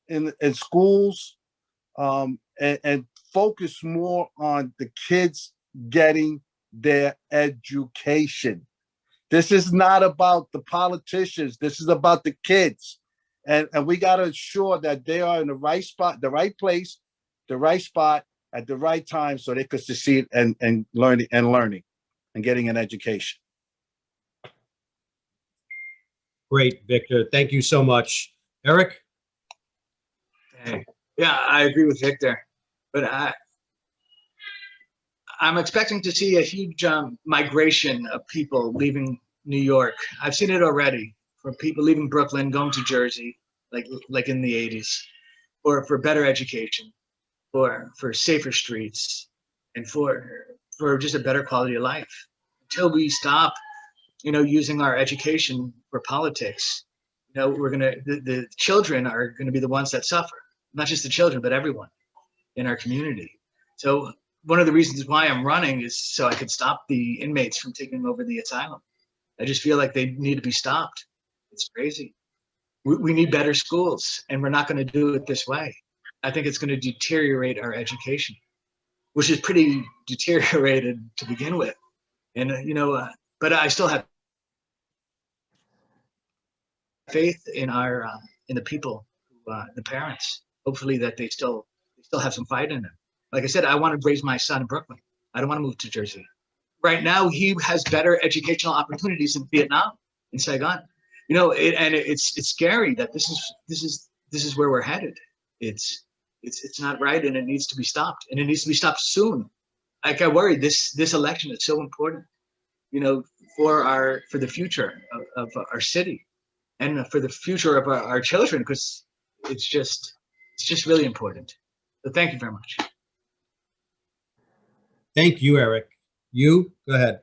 in schools and focus more on the kids getting their education. This is not about the politicians. This is about the kids. And we got to ensure that they are in the right spot, the right place, the right spot at the right time so they could succeed and learning and getting an education. Great, Victor. Thank you so much. Erik? Hey. Yeah, I agree with Victor, but I'm expecting to see a huge migration of people leaving New York. I've seen it already, from people leaving Brooklyn, going to Jersey, like in the 80s, for better education, for safer streets, and for just a better quality of life. Until we stop, using our education for politics, the children are gonna be the ones that suffer. Not just the children, but everyone in our community. So one of the reasons why I'm running is so I could stop the inmates from taking over the asylum. I just feel like they need to be stopped. It's crazy. We need better schools, and we're not going to do it this way. I think it's going to deteriorate our education, which is pretty deteriorated to begin with. And, but I still have faith in in the people, the parents. Hopefully that they still have some fight in them. Like I said, I want to raise my son in Brooklyn. I don't want to move to Jersey. Right now, he has better educational opportunities in Vietnam, in Saigon. It's scary that this is where we're headed. It's not right, and it needs to be stopped, and it needs to be stopped soon. Like I worry, this election is so important, for the future of our city, and for the future of our children, because it's just really important. So thank you very much. Thank you, Erik. You, go ahead.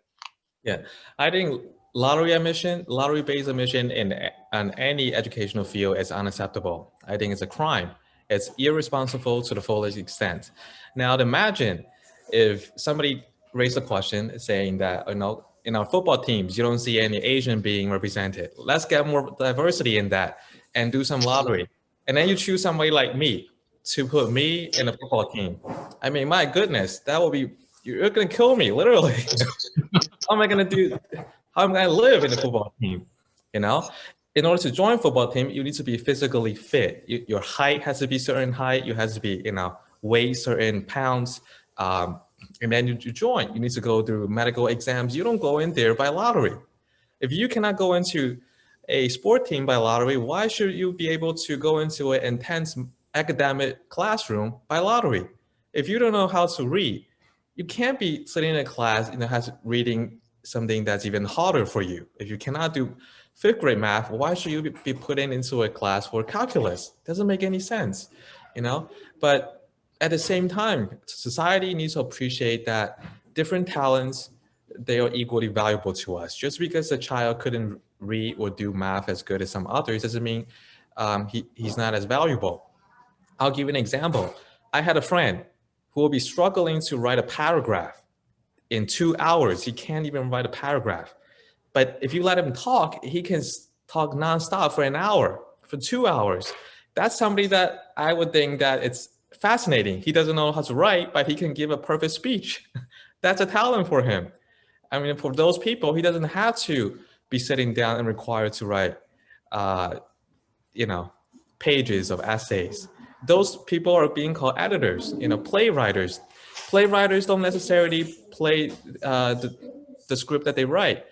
Yeah, I think lottery-based admission in any educational field is unacceptable. I think it's a crime. It's irresponsible to the fullest extent. Now, imagine if somebody raised a question saying that, in our football teams, you don't see any Asian being represented. Let's get more diversity in that and do some lottery. And then you choose somebody like me to put me in a football team. I mean, my goodness, that will be, you're going to kill me, literally. How am I going to live in a football team? In order to join a football team, you need to be physically fit. Your height has to be certain height. You have to be, weigh certain pounds. And then you join. You need to go through medical exams. You don't go in there by lottery. If you cannot go into a sport team by lottery, why should you be able to go into an intense academic classroom by lottery? If you don't know how to read, you can't be sitting in a class, reading something that's even harder for you. If you cannot do 5th grade math, why should you be put into a class for calculus? Doesn't make any sense, But at the same time, society needs to appreciate that different talents, they are equally valuable to us. Just because a child couldn't read or do math as good as some others doesn't mean he's not as valuable. I'll give you an example. I had a friend who will be struggling to write a paragraph. In 2 hours, he can't even write a paragraph. But if you let him talk, he can talk nonstop for an hour, for 2 hours. That's somebody that I would think that it's fascinating. He doesn't know how to write, but he can give a perfect speech. That's a talent for him. I mean, for those people, he doesn't have to be sitting down and required to write, pages of essays. Those people are being called editors, playwriters. Playwriters don't necessarily play the script that they write.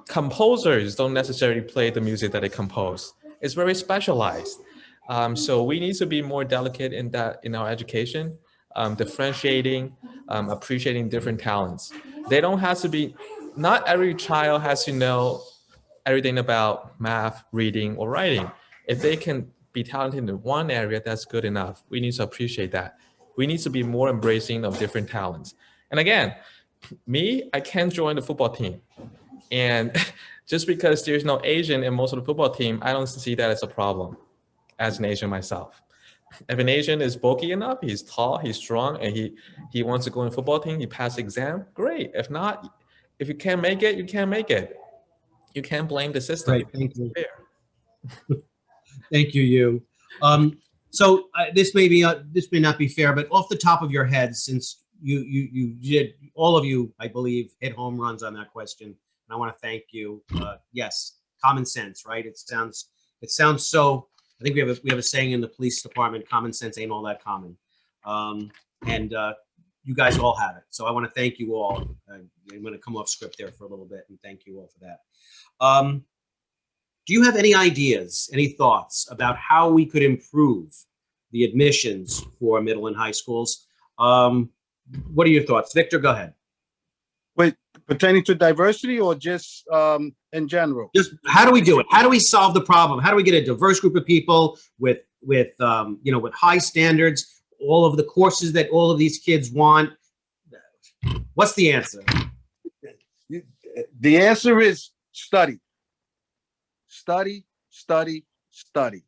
Composers don't necessarily play the music that they compose. It's very specialized. So we need to be more delicate in our education, differentiating, appreciating different talents. They don't have to be, not every child has to know everything about math, reading, or writing. If they can be talented in one area, that's good enough. We need to appreciate that. We need to be more embracing of different talents. And again, I can't join the football team. And just because there's no Asian in most of the football team, I don't see that as a problem as an Asian myself. If an Asian is bulky enough, he's tall, he's strong, and he wants to go in the football team, he passed the exam, great. If not, if you can't make it, you can't make it. You can't blame the system. Right, thank you. Thank you, So this may not be fair, but off the top of your head, since you did, all of you, I believe, hit home runs on that question, and I want to thank you. Yes, common sense, right? It sounds so. I think we have a saying in the police department: common sense ain't all that common, and you guys all have it. So I want to thank you all. I'm going to come off script there for a little bit, and thank you all for that. Do you have any ideas, any thoughts about how we could improve the admissions for middle and high schools? What are your thoughts? Victor, go ahead. Wait, pertaining to diversity or just in general? Just how do we do it? How do we solve the problem? How do we get a diverse group of people with high standards, all of the courses that all of these kids want? What's the answer? The answer is study. Study, study, study.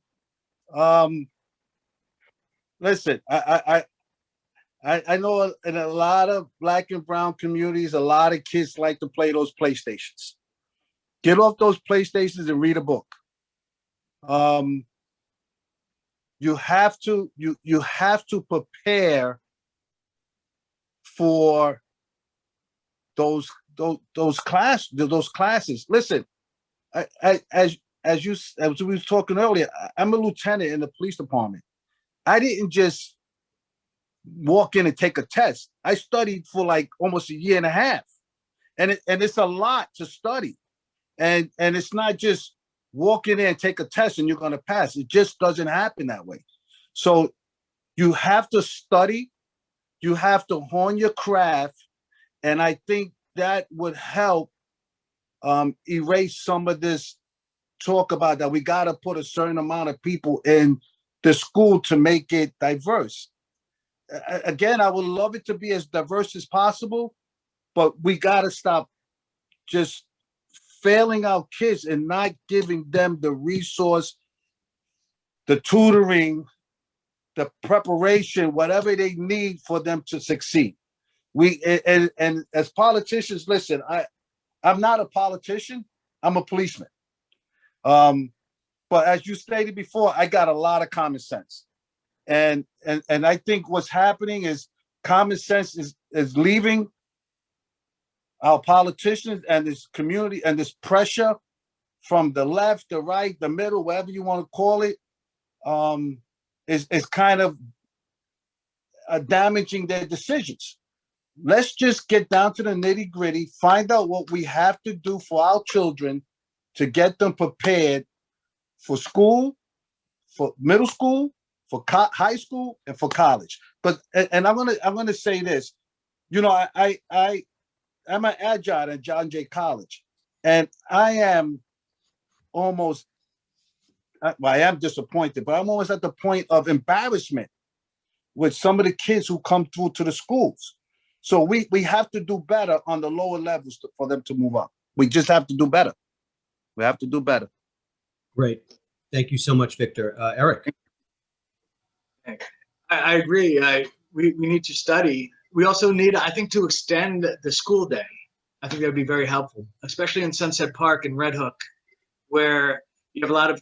Listen, I know in a lot of Black and brown communities, a lot of kids like to play those PlayStations. Get off those PlayStations and read a book. You have to prepare for those classes. Listen, as we were talking earlier, I'm a lieutenant in the police department. I didn't just walk in and take a test. I studied for like almost a year and a half, and it's a lot to study, and it's not just walk in there and take a test and you're going to pass. It just doesn't happen that way. So you have to study, you have to hone your craft, and I think that would help erase some of this talk about that we got to put a certain amount of people in the school to make it diverse. Again, I would love it to be as diverse as possible, but we got to stop just failing our kids and not giving them the resource, the tutoring, the preparation, whatever they need for them to succeed. And as politicians, listen, I'm not a politician, I'm a policeman. But as you stated before, I got a lot of common sense. And I think what's happening is common sense is leaving our politicians and this community, and this pressure from the left, the right, the middle, whatever you want to call it, is kind of damaging their decisions. Let's just get down to the nitty gritty, find out what we have to do for our children to get them prepared for school, for middle school, for high school, and for college. But I'm gonna say this, I'm an adjunct at John Jay College, and I am almost, I am disappointed, but I'm almost at the point of embarrassment with some of the kids who come through to the schools. So we have to do better on the lower levels for them to move up. We just have to do better. We have to do better. Great. Thank you so much, Victor. Erik. I agree. We need to study. We also need, I think, to extend the school day. I think that would be very helpful, especially in Sunset Park and Red Hook, where you have a lot of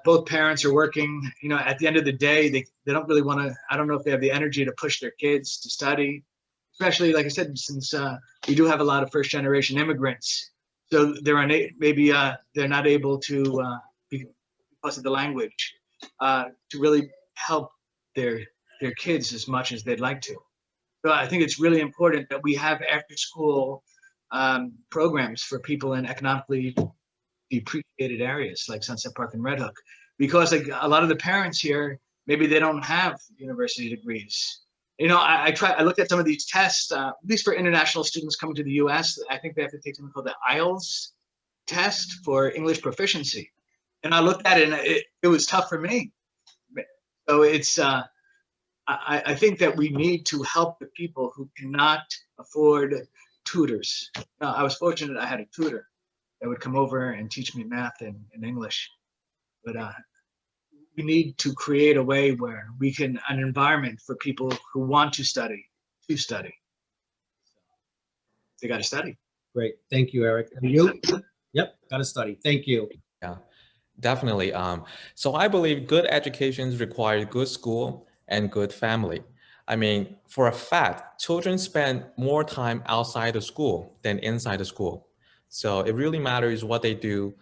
both parents are working. At the end of the day, they don't really want to, I don't know if they have the energy to push their kids to study, especially, like I said, since we do have a lot of first-generation immigrants So maybe they're not able to, because of the language, to really help their kids as much as they'd like to. So I think it's really important that we have after-school programs for people in economically depreciated areas like Sunset Park and Red Hook, because like a lot of the parents here, maybe they don't have university degrees. You know, I looked at some of these tests, at least for international students coming to the US, I think they have to take something called the IELTS test for English proficiency. And I looked at it and it was tough for me. So it's, I think that we need to help the people who cannot afford tutors. Now, I was fortunate I had a tutor that would come over and teach me math and English. But we need to create a way where we can, an environment for people who want to study. They got to study. Great. Thank you, Erik. And you? Yep, got to study. Thank you. Yeah, definitely. So I believe good education requires good school and good family. I mean, for a fact, children spend more time outside the school than inside the school. So it really matters what they do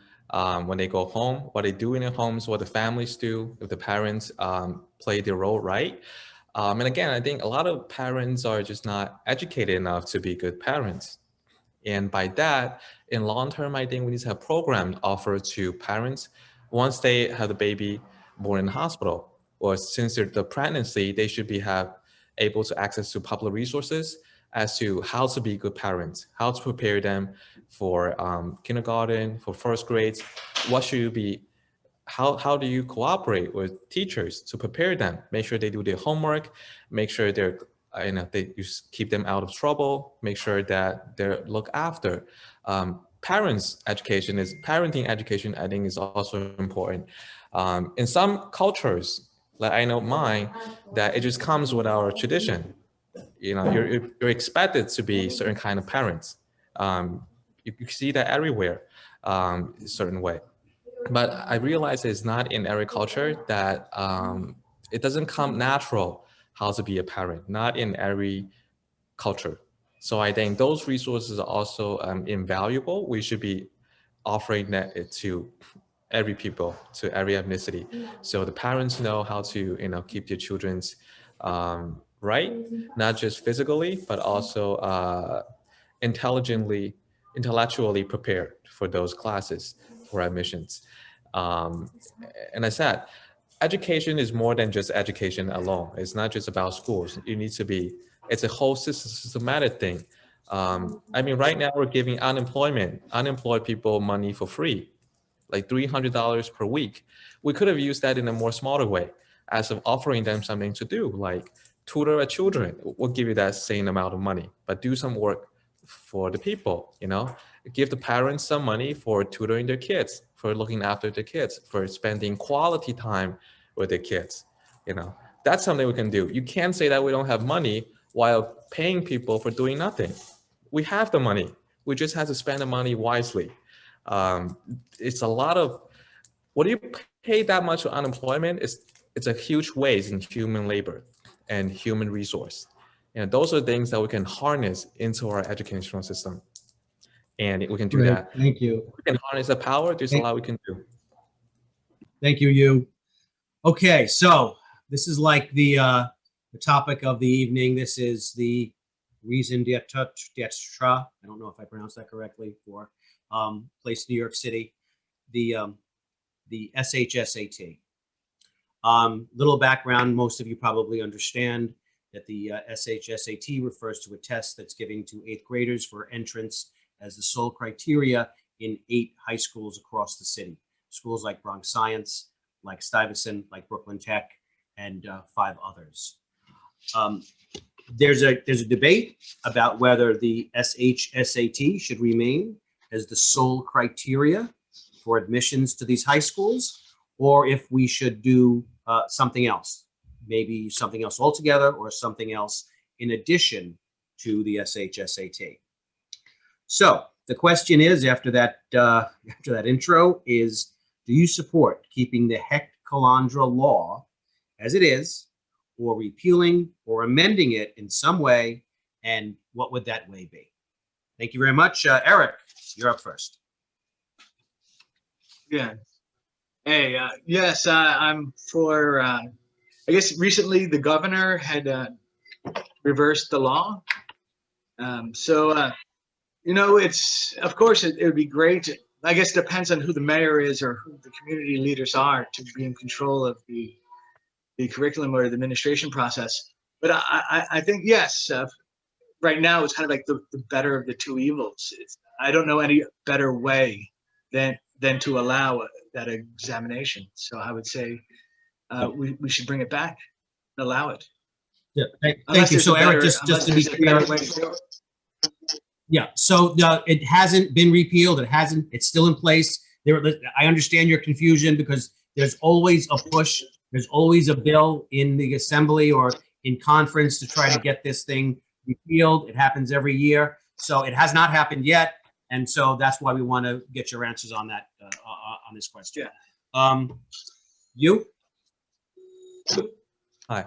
when they go home, what they do in their homes, what the families do, if the parents play their role right. And again, I think a lot of parents are just not educated enough to be good parents. And by that, in long term, I think we need to have programs offered to parents once they have the baby born in the hospital, or since they're the pregnancy, they should be able to access to public resources as to how to be good parents, how to prepare them for kindergarten, for first grades. What should you be? How do you cooperate with teachers to prepare them? Make sure they do their homework, make sure you keep them out of trouble, make sure that they're looked after. Parenting education, I think, is also important. In some cultures, like I know mine, that it just comes with our tradition. You know, you're expected to be certain kind of parents. You see that everywhere, a certain way. But I realize it's not in every culture that it doesn't come natural how to be a parent, not in every culture. So I think those resources are also invaluable. We should be offering that to every people, to every ethnicity. So the parents know how to, keep their children's right, not just physically, but also intellectually prepared for those classes, for admissions. And I said, education is more than just education alone. It's not just about schools. It's a whole systematic thing. I mean, right now we're giving unemployed people money for free, like $300 per week. We could have used that in a more smarter way, as of offering them something to do, like tutor children. We'll give you that same amount of money, but do some work for the people, give the parents some money for tutoring their kids, for looking after their kids, for spending quality time with their kids. That's something we can do. You can't say that we don't have money while paying people for doing nothing. We have the money. We just have to spend the money wisely. It's a lot of, what do you pay that much for unemployment? It's a huge waste in human labor and human resource. Those are things that we can harness into our educational system. And we can do that. Thank you. We can harness the power. There's a lot we can do. Thank you. Okay, so this is like the topic of the evening. This is the raison d'etre. I don't know if I pronounced that correctly, for place New York City, the SHSAT. Little background, most of you probably understand that the SHSAT refers to a test that's given to 8th graders for entrance as the sole criteria in 8 high schools across the city. Schools like Bronx Science, like Stuyvesant, like Brooklyn Tech, and 5 others. There's a debate about whether the SHSAT should remain as the sole criteria for admissions to these high schools, or if we should do something else, maybe something else altogether, or something else in addition to the SHSAT. So the question is, after that intro, is, do you support keeping the Hecht-Calandra law as it is, or repealing or amending it in some way, and what would that way be? Thank you very much. Erik, you're up first. Yeah. Hey, yes, I'm for, I guess recently the governor had reversed the law. You know, it's, of course, it would be great. I guess it depends on who the mayor is or who the community leaders are to be in control of the curriculum or the administration process. But I think, yes, right now it's kind of like the better of the two evils. I don't know any better way than to allow that examination. So I would say we should bring it back and allow it. Yeah, thank Unless you. there's So a Erik, better- just unless to be there's a clear, better way to do it. yeah, so it hasn't been repealed. It's still in place. I understand your confusion because there's always a push. There's always a bill in the assembly or in conference to try to get this thing repealed. It happens every year. So it has not happened yet. And so that's why we want to get your answers on that, on this question. You? Hi.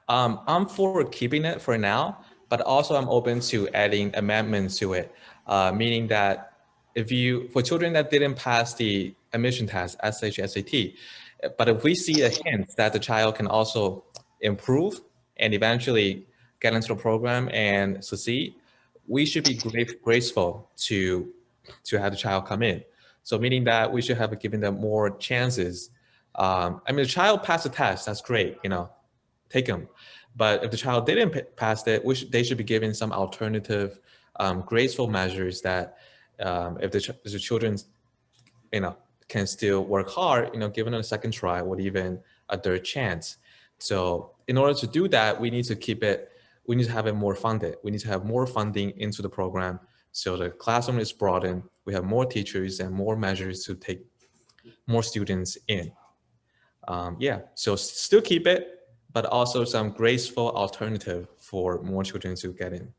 I'm for keeping it for now, but also I'm open to adding amendments to it, meaning that for children that didn't pass the admission test, SH, SAT, but if we see a hint that the child can also improve and eventually get into the program and succeed, we should be graceful to have the child come in. So meaning that we should have given them more chances. I mean, the child passed the test, that's great, take them. But if the child didn't pass it, they should be given some alternative graceful measures that if the children, can still work hard, given them a second try or even a third chance. So in order to do that, we need to have it more funded. We need to have more funding into the program so the classroom is broadened. We have more teachers and more measures to take more students in. So still keep it, but also some graceful alternative for more children to get in.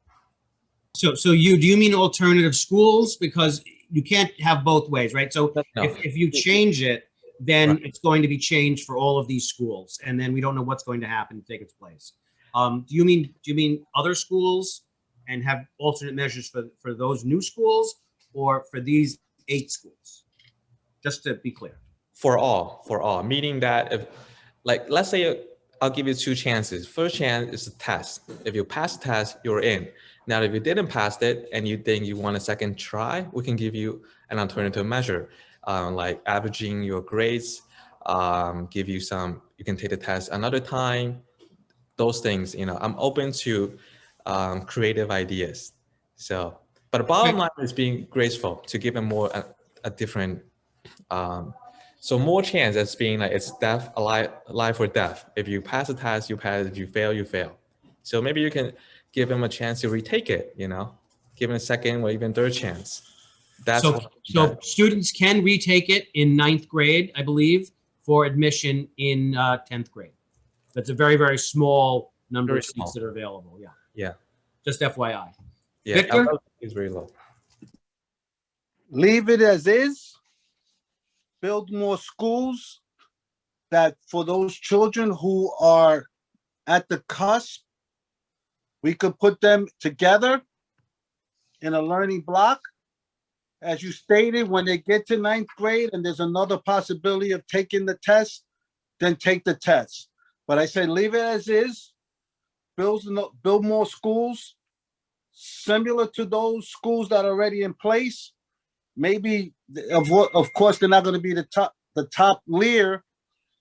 So do you mean alternative schools? Because you can't have both ways, right? So No. if you change it, then Right. it's going to be changed for all of these schools, and then we don't know what's going to happen to take its place. Do you mean other schools and have alternate measures for those new schools or for these 8 schools? Just to be clear. For all, meaning that if, let's say I'll give you 2 chances. First chance is a test. If you pass the test, you're in. Now, if you didn't pass it and you think you want a second try, we can give you an alternative measure, like averaging your grades, give you you can take the test another time, those things, I'm open to creative ideas. So, but the bottom line is being graceful to give them more a different, so more chance as being like it's death, alive or death. If you pass the test, you pass. If you fail, you fail. So maybe you can give them a chance to retake it, give them a second or even third chance. So students can retake it in 9th grade, I believe, for admission in 10th grade. That's a very, very small number of seats that are available. Yeah. Yeah. Just FYI. Yeah. Victor? It's very low. Leave it as is. Build more schools that for those children who are at the cusp, we could put them together in a learning block. As you stated, when they get to 9th grade and there's another possibility of taking the test, then take the test. But I say leave it as is. Build more schools similar to those schools that are already in place. Maybe, of course, they're not going to be the top layer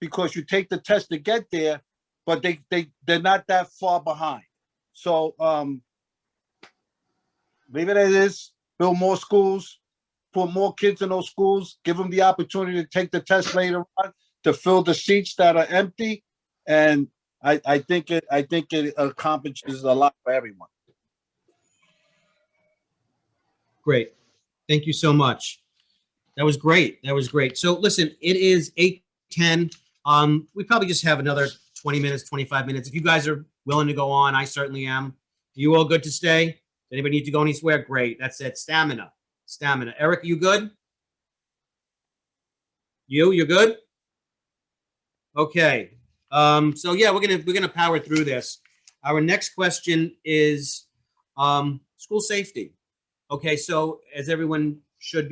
because you take the test to get there, but they're not that far behind. So leave it as is. Build more schools, put more kids in those schools, give them the opportunity to take the test later on to fill the seats that are empty, and I think it accomplishes a lot for everyone. Great. Thank you so much. That was great. So listen, it is 8:10. We probably just have another 20 minutes, 25 minutes. If you guys are willing to go on, I certainly am. Are you all good to stay? Does anybody need to go anywhere? Great. That's it. Stamina. Erik, you good? You're good? Okay. So yeah, we're gonna power through this. Our next question is school safety. Okay, so as everyone should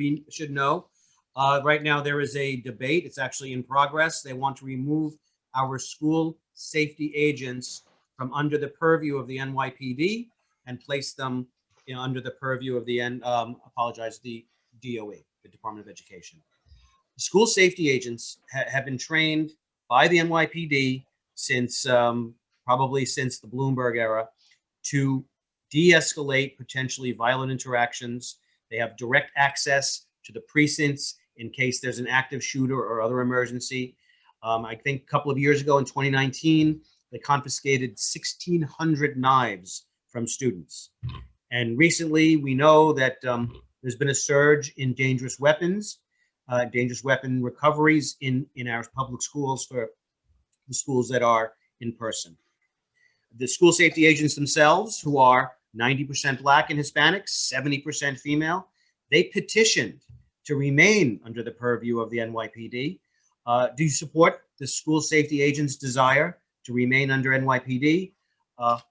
know, right now there is a debate. It's actually in progress. They want to remove our school safety agents from under the purview of the NYPD and place them under the purview of the the DOE, the Department of Education. School safety agents have been trained by the NYPD since probably since the Bloomberg era to de-escalate potentially violent interactions. They have direct access to the precincts in case there's an active shooter or other emergency. I think a couple of years ago in 2019, they confiscated 1,600 knives from students. And recently, we know that there's been a surge in dangerous weapons, dangerous weapon recoveries in our public schools for the schools that are in person. The school safety agents themselves, who are 90% Black and Hispanic, 70% female, they petitioned to remain under the purview of the NYPD. Do you support the school safety agents' desire to remain under NYPD?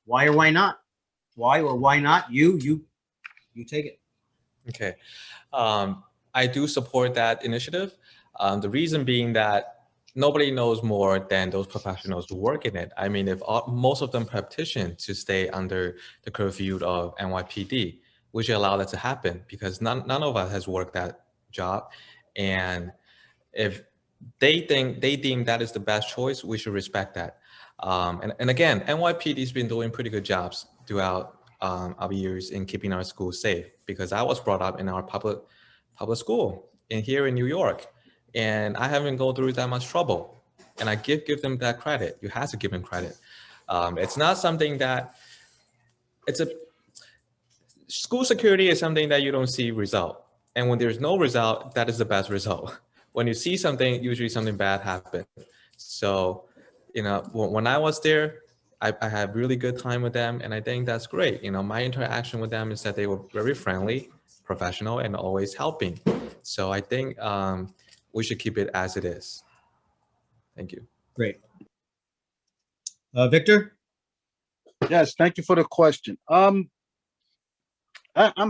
Why or why not? Why or why not? You take it. Okay. I do support that initiative. The reason being that nobody knows more than those professionals who work in it. I mean, if most of them petition to stay under the curfew of NYPD, we should allow that to happen because none of us has worked that job. And if they deem that is the best choice, we should respect that. And again, NYPD has been doing pretty good jobs throughout our years in keeping our schools safe because I was brought up in our public school here in New York. And I haven't gone through that much trouble. And I give them that credit. You have to give them credit. It's not something that, school security is something that you don't see result. And when there's no result, that is the best result. When you see something, usually something bad happened. So, when I was there, I had really good time with them. And I think that's great. My interaction with them is that they were very friendly, professional, and always helping. So I think, we should keep it as it is. Thank you. Great. Victor? Yes, thank you for the question. I'm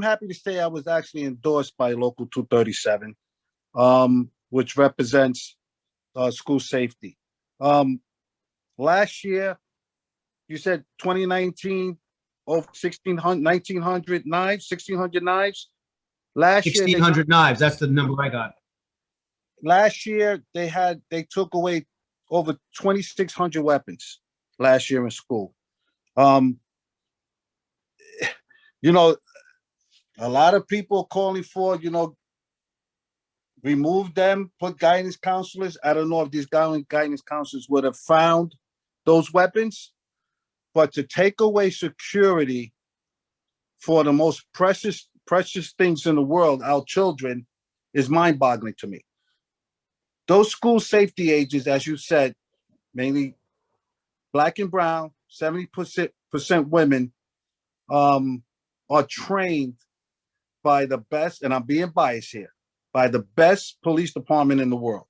happy to say I was actually endorsed by Local 237, which represents school safety. Last year, you said 2019, over 1,900 knives, 1,600 knives. Last 1,600 knives, that's the number I got. Last year, they took away over 2,600 weapons last year in school. A lot of people calling for, remove them, put guidance counselors. I don't know if these guidance counselors would have found those weapons, but to take away security for the most precious things in the world, our children, is mind-boggling to me. Those school safety agents, as you said, mainly Black and brown, 70% women, are trained by the best, and I'm being biased here, by the best police department in the world,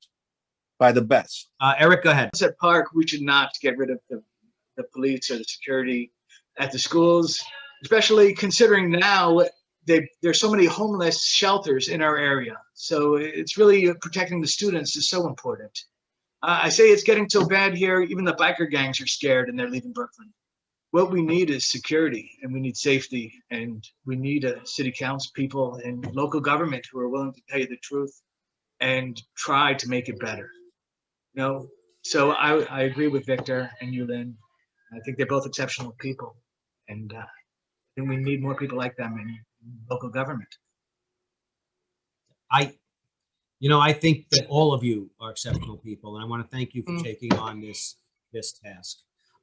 by the best. Erik, go ahead. Sunset Park, we should not get rid of the police or the security at the schools, especially considering now there's so many homeless shelters in our area. So it's really protecting the students is so important. I say it's getting so bad here, even the biker gangs are scared and they're leaving Brooklyn. What we need is security and we need safety and we need city council people and local government who are willing to tell you the truth and try to make it better. So I agree with Victor and you, Lynn. I think they're both exceptional people. And I think we need more people like them in local government. I think that all of you are exceptional people, and I want to thank you for taking on this task.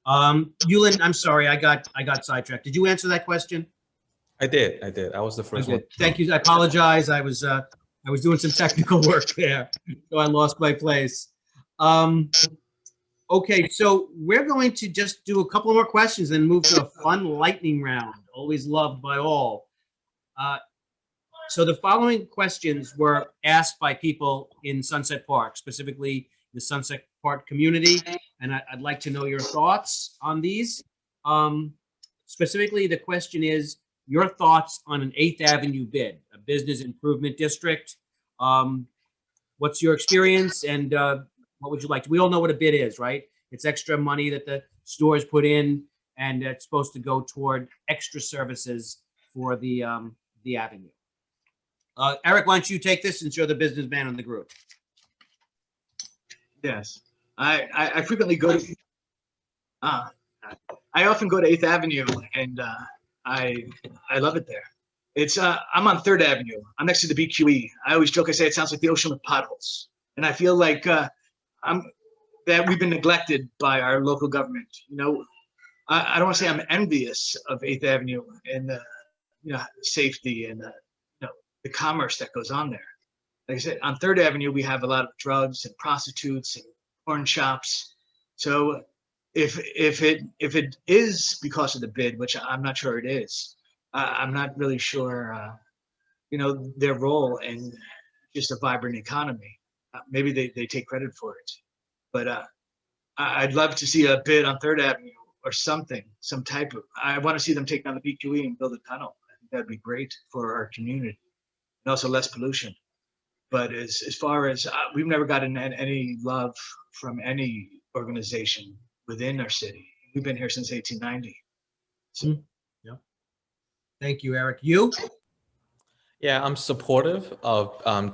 Yulin, I'm sorry, I got sidetracked. Did you answer that question? I did. I was the first one. Thank you. I apologize. I was doing some technical work there, so I lost my place. Okay, so we're going to just do a couple more questions and move to a fun lightning round, always loved by all. So the following questions were asked by people in Sunset Park, specifically the Sunset Park community, and I'd like to know your thoughts on these. Specifically, the question is, your thoughts on an 8th Avenue bid, a business improvement district. What's your experience, and what would you like to? We all know what a bid is, right? It's extra money that the stores put in, and it's supposed to go toward extra services for the avenue. Erik, why don't you take this since you're the businessman in the group? Yes, I frequently go to. I often go to 8th Avenue, and I love it there. It's I'm on 3rd Avenue. I'm next to the BQE. I always joke. I say it sounds like the ocean with potholes, and I feel like that we've been neglected by our local government. You know, I don't want to say I'm envious of 8th Avenue and the safety and the commerce that goes on there. Like I said, on 3rd Avenue we have a lot of drugs and prostitutes and porn shops. So if it is because of the bid, which I'm not sure it is, I'm not really sure, their role in just a vibrant economy. Maybe they take credit for it, but I'd love to see a bid on 3rd Avenue or something, some type of. I want to see them take down the BQE and build a tunnel. I think that'd be great for our community, and also less pollution. But as far as we've never gotten any love from any organization within our city. We've been here since 1890. So. Yeah. Thank you, Erik. You? Yeah, I'm supportive of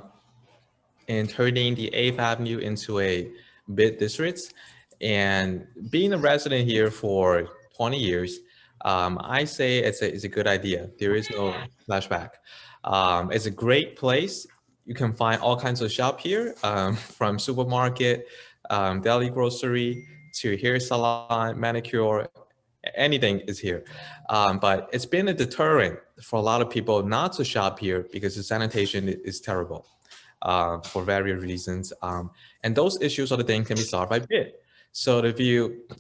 in turning the 8th Avenue into a bid district. And being a resident here for 20 years, I say it's a good idea. There is no flashback. It's a great place. You can find all kinds of shop here, from supermarket, deli grocery, to hair salon, manicure, anything is here. But it's been a deterrent for a lot of people not to shop here because the sanitation is terrible for various reasons. And those issues are the things can be solved by bid. So if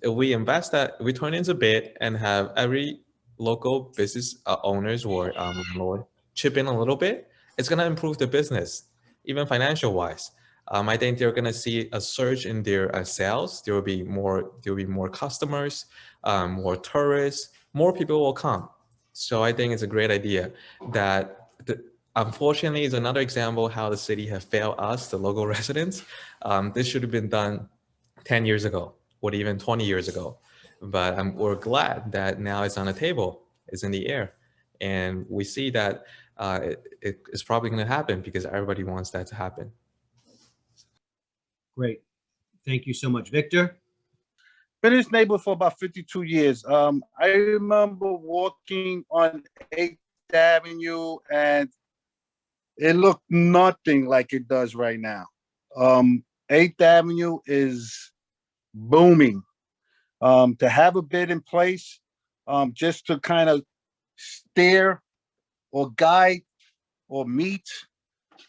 we invest that, we turn into bid and have every local business owners or landlord chip in a little bit, it's going to improve the business, even financial wise. I think they're going to see a surge in their sales. There will be more customers, more tourists, more people will come. So I think it's a great idea that unfortunately is another example how the city has failed us, the local residents. This should have been done 10 years ago or even 20 years ago. But we're glad that now it's on the table, it's in the air. And we see that it's probably going to happen because everybody wants that to happen. Great. Thank you so much. Victor? Been in this neighborhood for about 52 years. I remember walking on 8th Avenue and it looked nothing like it does right now. 8th Avenue is booming. To have a bid in place, just to kind of steer or guide or meet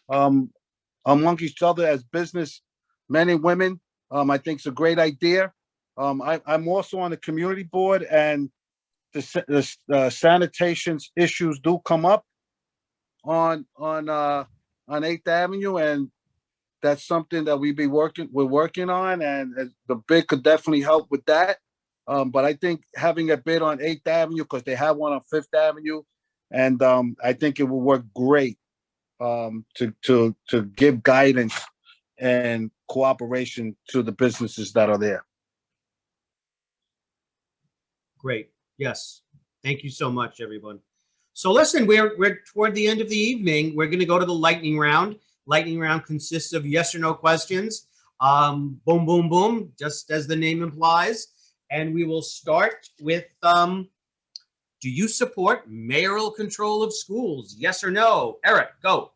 among each other as business men and women, I think it's a great idea. I'm also on the community board, and the sanitation issues do come up on 8th Avenue, and that's something that we're working on, and the bid could definitely help with that. But I think having a bid on 8th Avenue, because they have one on 5th Avenue, and I think it will work great to give guidance and cooperation to the businesses that are there. Great. Yes. Thank you so much, everyone. So listen, we're toward the end of the evening. We're going to go to the lightning round. Lightning round consists of yes or no questions. Boom, boom, boom, just as the name implies. And we will start with, do you support mayoral control of schools? Yes or no? Erik, go.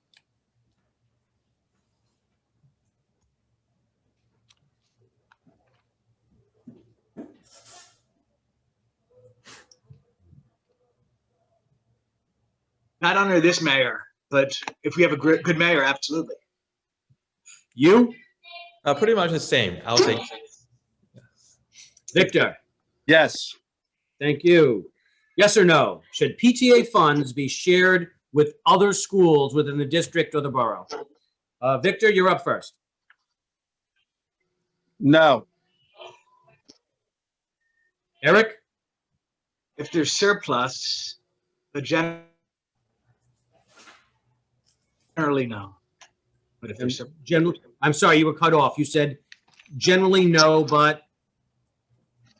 Not under this mayor, but if we have a good mayor, absolutely. You? Pretty much the same. I'll say. Victor? Yes. Thank you. Yes or no? Should PTA funds be shared with other schools within the district or the borough? Victor, you're up first. No. Erik? If there's surplus, But generally, no. But if there's I'm sorry, you were cut off. You said generally no, but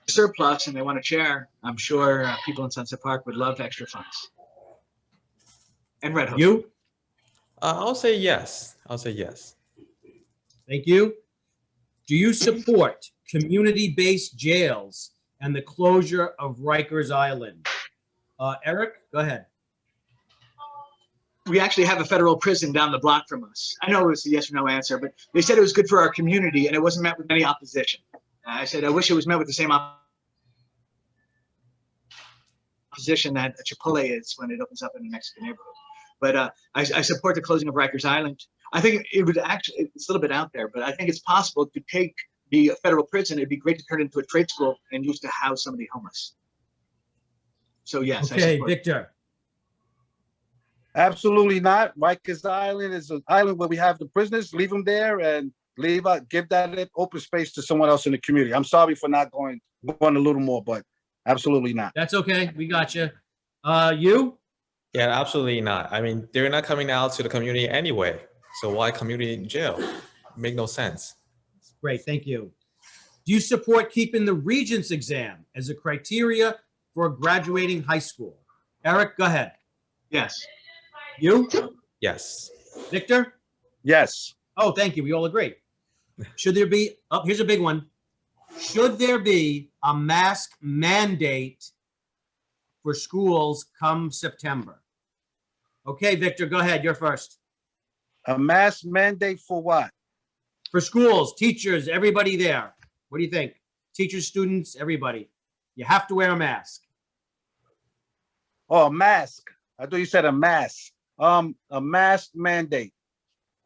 surplus and they want to share, I'm sure people in Sunset Park would love extra funds. And Red Hook. you? I'll say yes. I'll say yes. Thank you. Do you support community-based jails and the closure of Rikers Island? Erik, go ahead. We actually have a federal prison down the block from us. I know it was a yes or no answer, but they said it was good for our community and it wasn't met with any opposition. I said, I wish it was met with the same opposition that Chipotle is when it opens up in the Mexican neighborhood. But I support the closing of Rikers Island. I think it would actually, it's a little bit out there, but I think it's possible to take the federal prison. It'd be great to turn it into a trade school and use to house some of the homeless. So yes. Okay, Victor. Absolutely not. Rikers Island is an island where we have the prisoners, leave them there and give that open space to someone else in the community. I'm sorry for not going a little more, but absolutely not. That's okay. We got you. You? Yeah, absolutely not. I mean, they're not coming out to the community anyway. So why community jail? Make no sense. Great, thank you. Do you support keeping the Regents exam as a criteria for graduating high school? Erik, go ahead. Yes. You? Yes. Victor? Yes. Oh, thank you. We all agree. Should there be, oh, here's a big one. Should there be a mask mandate for schools come September? Okay, Victor, go ahead. You're first. A mask mandate for what? For schools, teachers, everybody there. What do you think? Teachers, students, everybody. You have to wear a mask. Oh, a mask. I thought you said a mask. A mask mandate.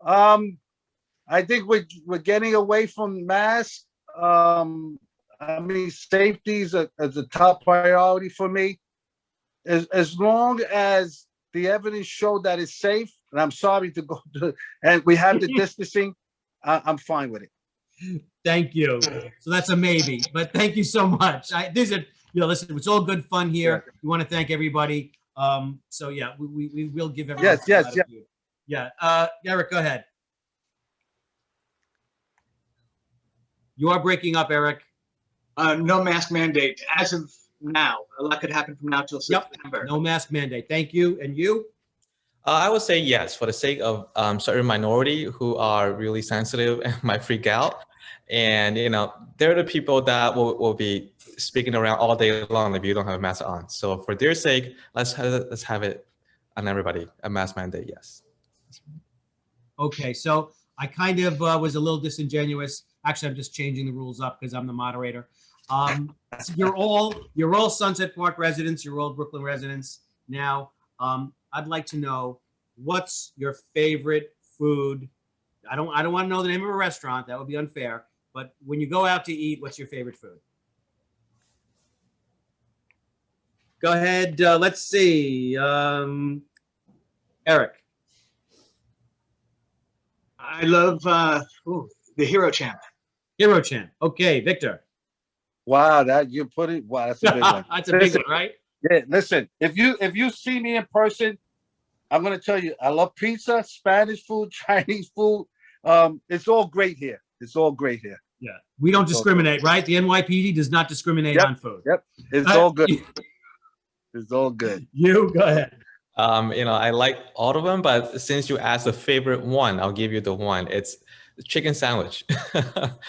I think we're getting away from masks. I mean, safety is a top priority for me. As long as the evidence showed that it's safe, and I'm sorry to go to, and we have the distancing, I'm fine with it. Thank you. So that's a maybe, but thank you so much. Listen, it's all good fun here. We want to thank everybody. So yeah, we will give everyone. Yes. Yeah. Erik, go ahead. You are breaking up, Erik. No mask mandate as of now. A lot could happen from now till September. Yep. No mask mandate. Thank you. And you? I would say yes, for the sake of certain minority who are really sensitive and might freak out. And, they're the people that will be speaking around all day long if you don't have a mask on. So for their sake, let's have it on everybody, a mask mandate, yes. Okay, so I kind of was a little disingenuous. Actually, I'm just changing the rules up because I'm the moderator. You're all Sunset Park residents. You're all Brooklyn residents. Now, I'd like to know, what's your favorite food? I don't want to know the name of a restaurant. That would be unfair. But when you go out to eat, what's your favorite food? Go ahead. Let's see. Erik. I love the Hero Champ. Hero Champ. Okay, Victor. Wow, that's a big one. That's a big one, right? Yeah, listen, if you see me in person, I'm gonna tell you, I love pizza, Spanish food, Chinese food. It's all great here. It's all great here. Yeah, we don't discriminate, right? The NYPD does not discriminate on food. Yep, it's all good. It's all good. You go ahead. I like all of them, but since you asked the favorite one, I'll give you the one. It's chicken sandwich.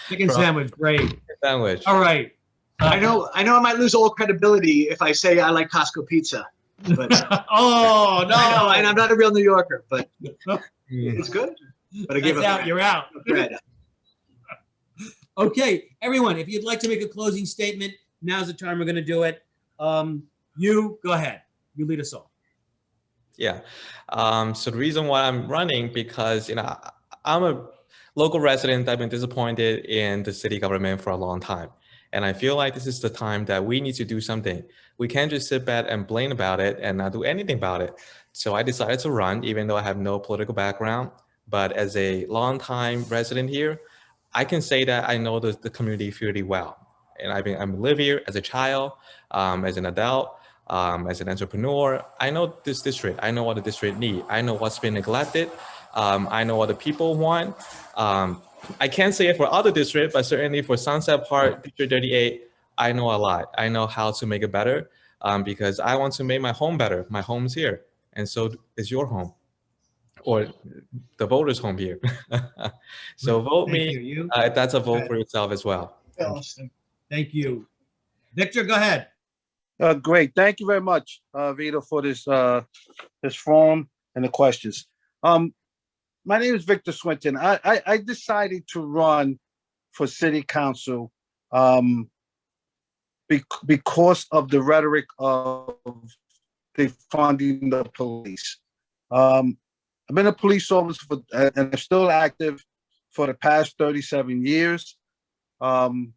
Chicken sandwich, great. Chicken sandwich. All right. I know I might lose all credibility if I say I like Costco pizza. But oh no! I know, and I'm not a real New Yorker, but it's good. But I give it out. You're out. Okay, everyone, if you'd like to make a closing statement, now's the time we're going to do it. You go ahead. You lead us all. Yeah. So the reason why I'm running, because I'm a local resident. I've been disappointed in the city government for a long time. And I feel like this is the time that we need to do something. We can't just sit back and blame about it and not do anything about it. So I decided to run, even though I have no political background. But as a longtime resident here, I can say that I know the community fairly well. And I live here as a child, as an adult. As an entrepreneur, I know this district. I know what the district need. I know what's been neglected. I know what the people want. I can't say it for other districts, but certainly for Sunset Park, District 38, I know a lot. I know how to make it better because I want to make my home better. My home's here, and so is your home, or the voters' home here. So vote Thank me. you. You? That's a vote for yourself as well. Thank you. Victor, go ahead. Great. Thank you very much, Vito, for this this forum and the questions. My name is Victor Swinton. I decided to run for city council because of the rhetoric of defunding the police. I've been a police officer and I'm still active for the past 37 years. And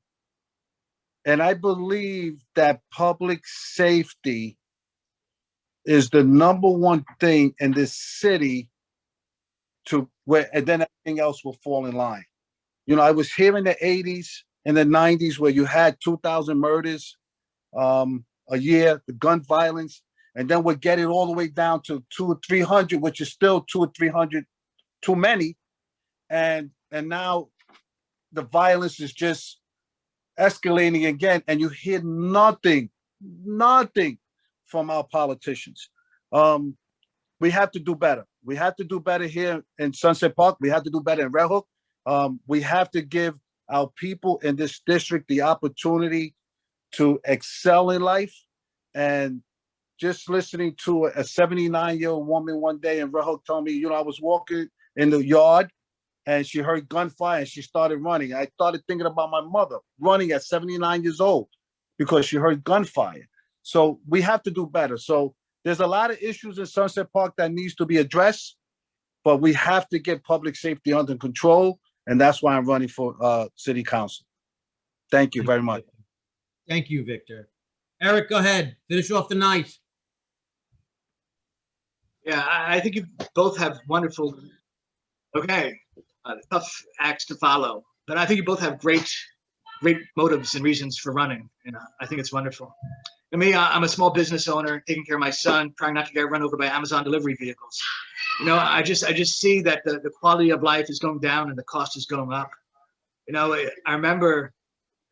I believe that public safety is the number one thing in this city and then everything else will fall in line. You know, I was here in the 80s and the 90s where you had 2,000 murders a year, the gun violence, and then we're getting all the way down to 200 or 300, which is still 200 or 300 too many. And now the violence is just escalating again, and you hear nothing from our politicians. We have to do better. We have to do better here in Sunset Park. We have to do better in Red Hook. We have to give our people in this district the opportunity to excel in life. And just listening to a 79-year-old woman one day in Red Hook told me, you know, I was walking in the yard and she heard gunfire and she started running. I started thinking about my mother running at 79 years old because she heard gunfire. So we have to do better. So there's a lot of issues in Sunset Park that needs to be addressed, but we have to get public safety under control. And that's why I'm running for city council. Thank you very much. Thank you, Victor. Erik, go ahead. Finish off the night. Yeah, I think you both have wonderful, tough acts to follow. But I think you both have great motives and reasons for running. And I think it's wonderful. For me, I'm a small business owner, taking care of my son, trying not to get run over by Amazon delivery vehicles. You know, I just see that the quality of life is going down and the cost is going up. You know, I remember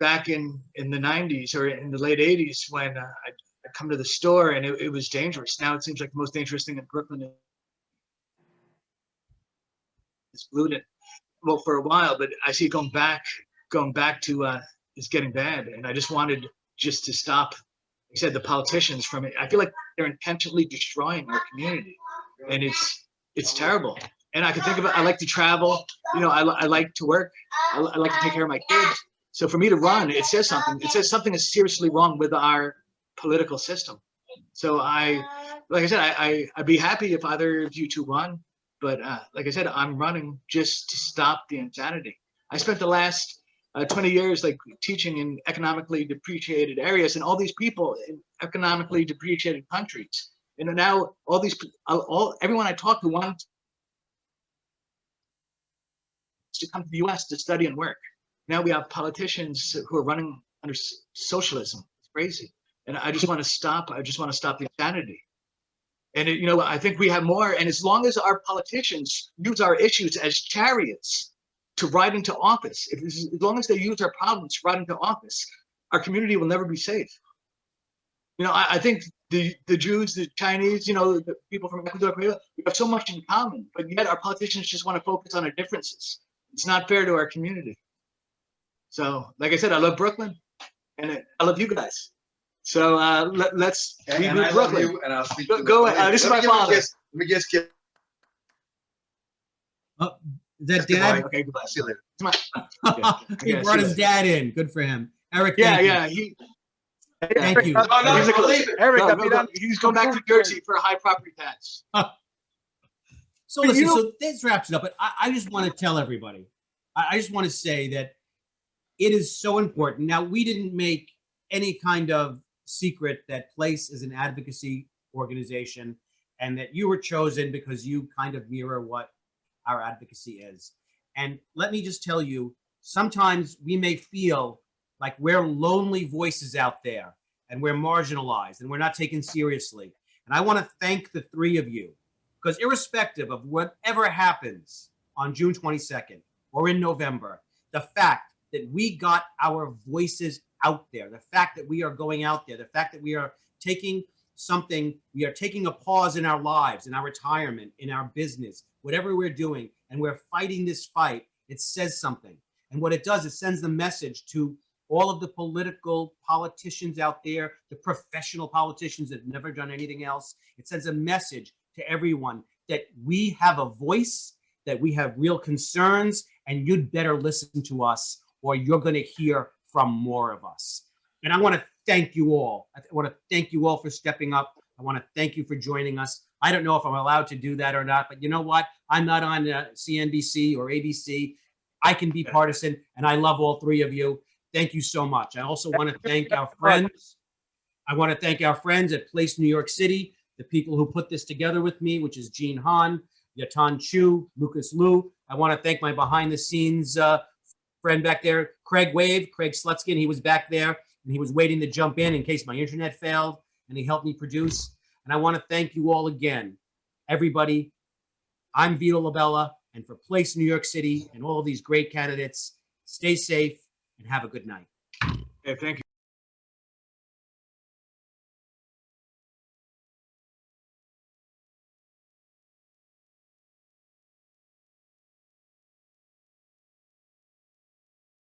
back in the 90s or in the late 80s when I'd come to the store and it was dangerous. Now it seems like the most dangerous thing in Brooklyn is gluten. Well, for a while, but I see it going back to it's getting bad. And I just wanted to stop, like I said, the politicians from it. I feel like they're intentionally destroying our community, and it's terrible. And I can think about, I like to travel, you know, I like to work, I like to take care of my kids. So for me to run, it says something is seriously wrong with our political system. So like I said, I'd be happy if either of you two run, but like I said, I'm running just to stop the insanity. I spent the last 20 years like teaching in economically depreciated areas, and all these people in economically depreciated countries. And now everyone I talk to wants to come to the US to study and work. Now we have politicians who are running under socialism. It's crazy. And I just want to stop. I just want to stop the insanity. And you know, I think we have more. And as long as our politicians use our issues as chariots to ride into office, as long as they use our problems to ride into office, our community will never be safe. You know, I think the Jews, the Chinese, you know, the people from Ecuador, we have so much in common, but yet our politicians just want to focus on our differences. It's not fair to our community. So, like I said, I love Brooklyn, and I love you guys. So let's reboot Brooklyn. And I'll speak Go ahead. This is my father. Let me just get. Oh, is that Dad? Okay, goodbye. See you later. Come on. He brought his dad in. Good for him. Erik, Yeah. Thank you. Eric, He's going back to Jersey for a high property tax. So listen, so this wraps it up, but I just want to tell everybody, I just want to say that it is so important. Now, we didn't make any kind of secret that Place is an advocacy organization and that you were chosen because you kind of mirror what our advocacy is. And let me just tell you, sometimes we may feel like we're lonely voices out there and we're marginalized and we're not taken seriously. And I want to thank the three of you, because irrespective of whatever happens on June 22nd or in November, the fact that we got our voices out there, the fact that we are going out there, the fact that we are taking we are taking a pause in our lives, in our retirement, in our business, whatever we're doing, and we're fighting this fight, it says something. And what it does, it sends the message to all of the politicians out there, the professional politicians that have never done anything else. It sends a message to everyone that we have a voice, that we have real concerns, and you'd better listen to us or you're going to hear from more of us. And I want to thank you all. I want to thank you all for stepping up. I want to thank you for joining us. I don't know if I'm allowed to do that or not, but you know what? I'm not on CNBC or ABC. I can be partisan, and I love all three of you. Thank you so much. I also want to thank our friends. I want to thank our friends at Place New York City, the people who put this together with me, which is Jean Han, Yatan Chu, Lucas Liu. I want to thank my behind-the-scenes friend back there, Craig Slutskin. He was back there, and he was waiting to jump in case my internet failed, and he helped me produce. And I want to thank you all again, everybody. I'm Vito Labella, and for Place New York City and all of these great candidates, stay safe and have a good night. Okay, thank you.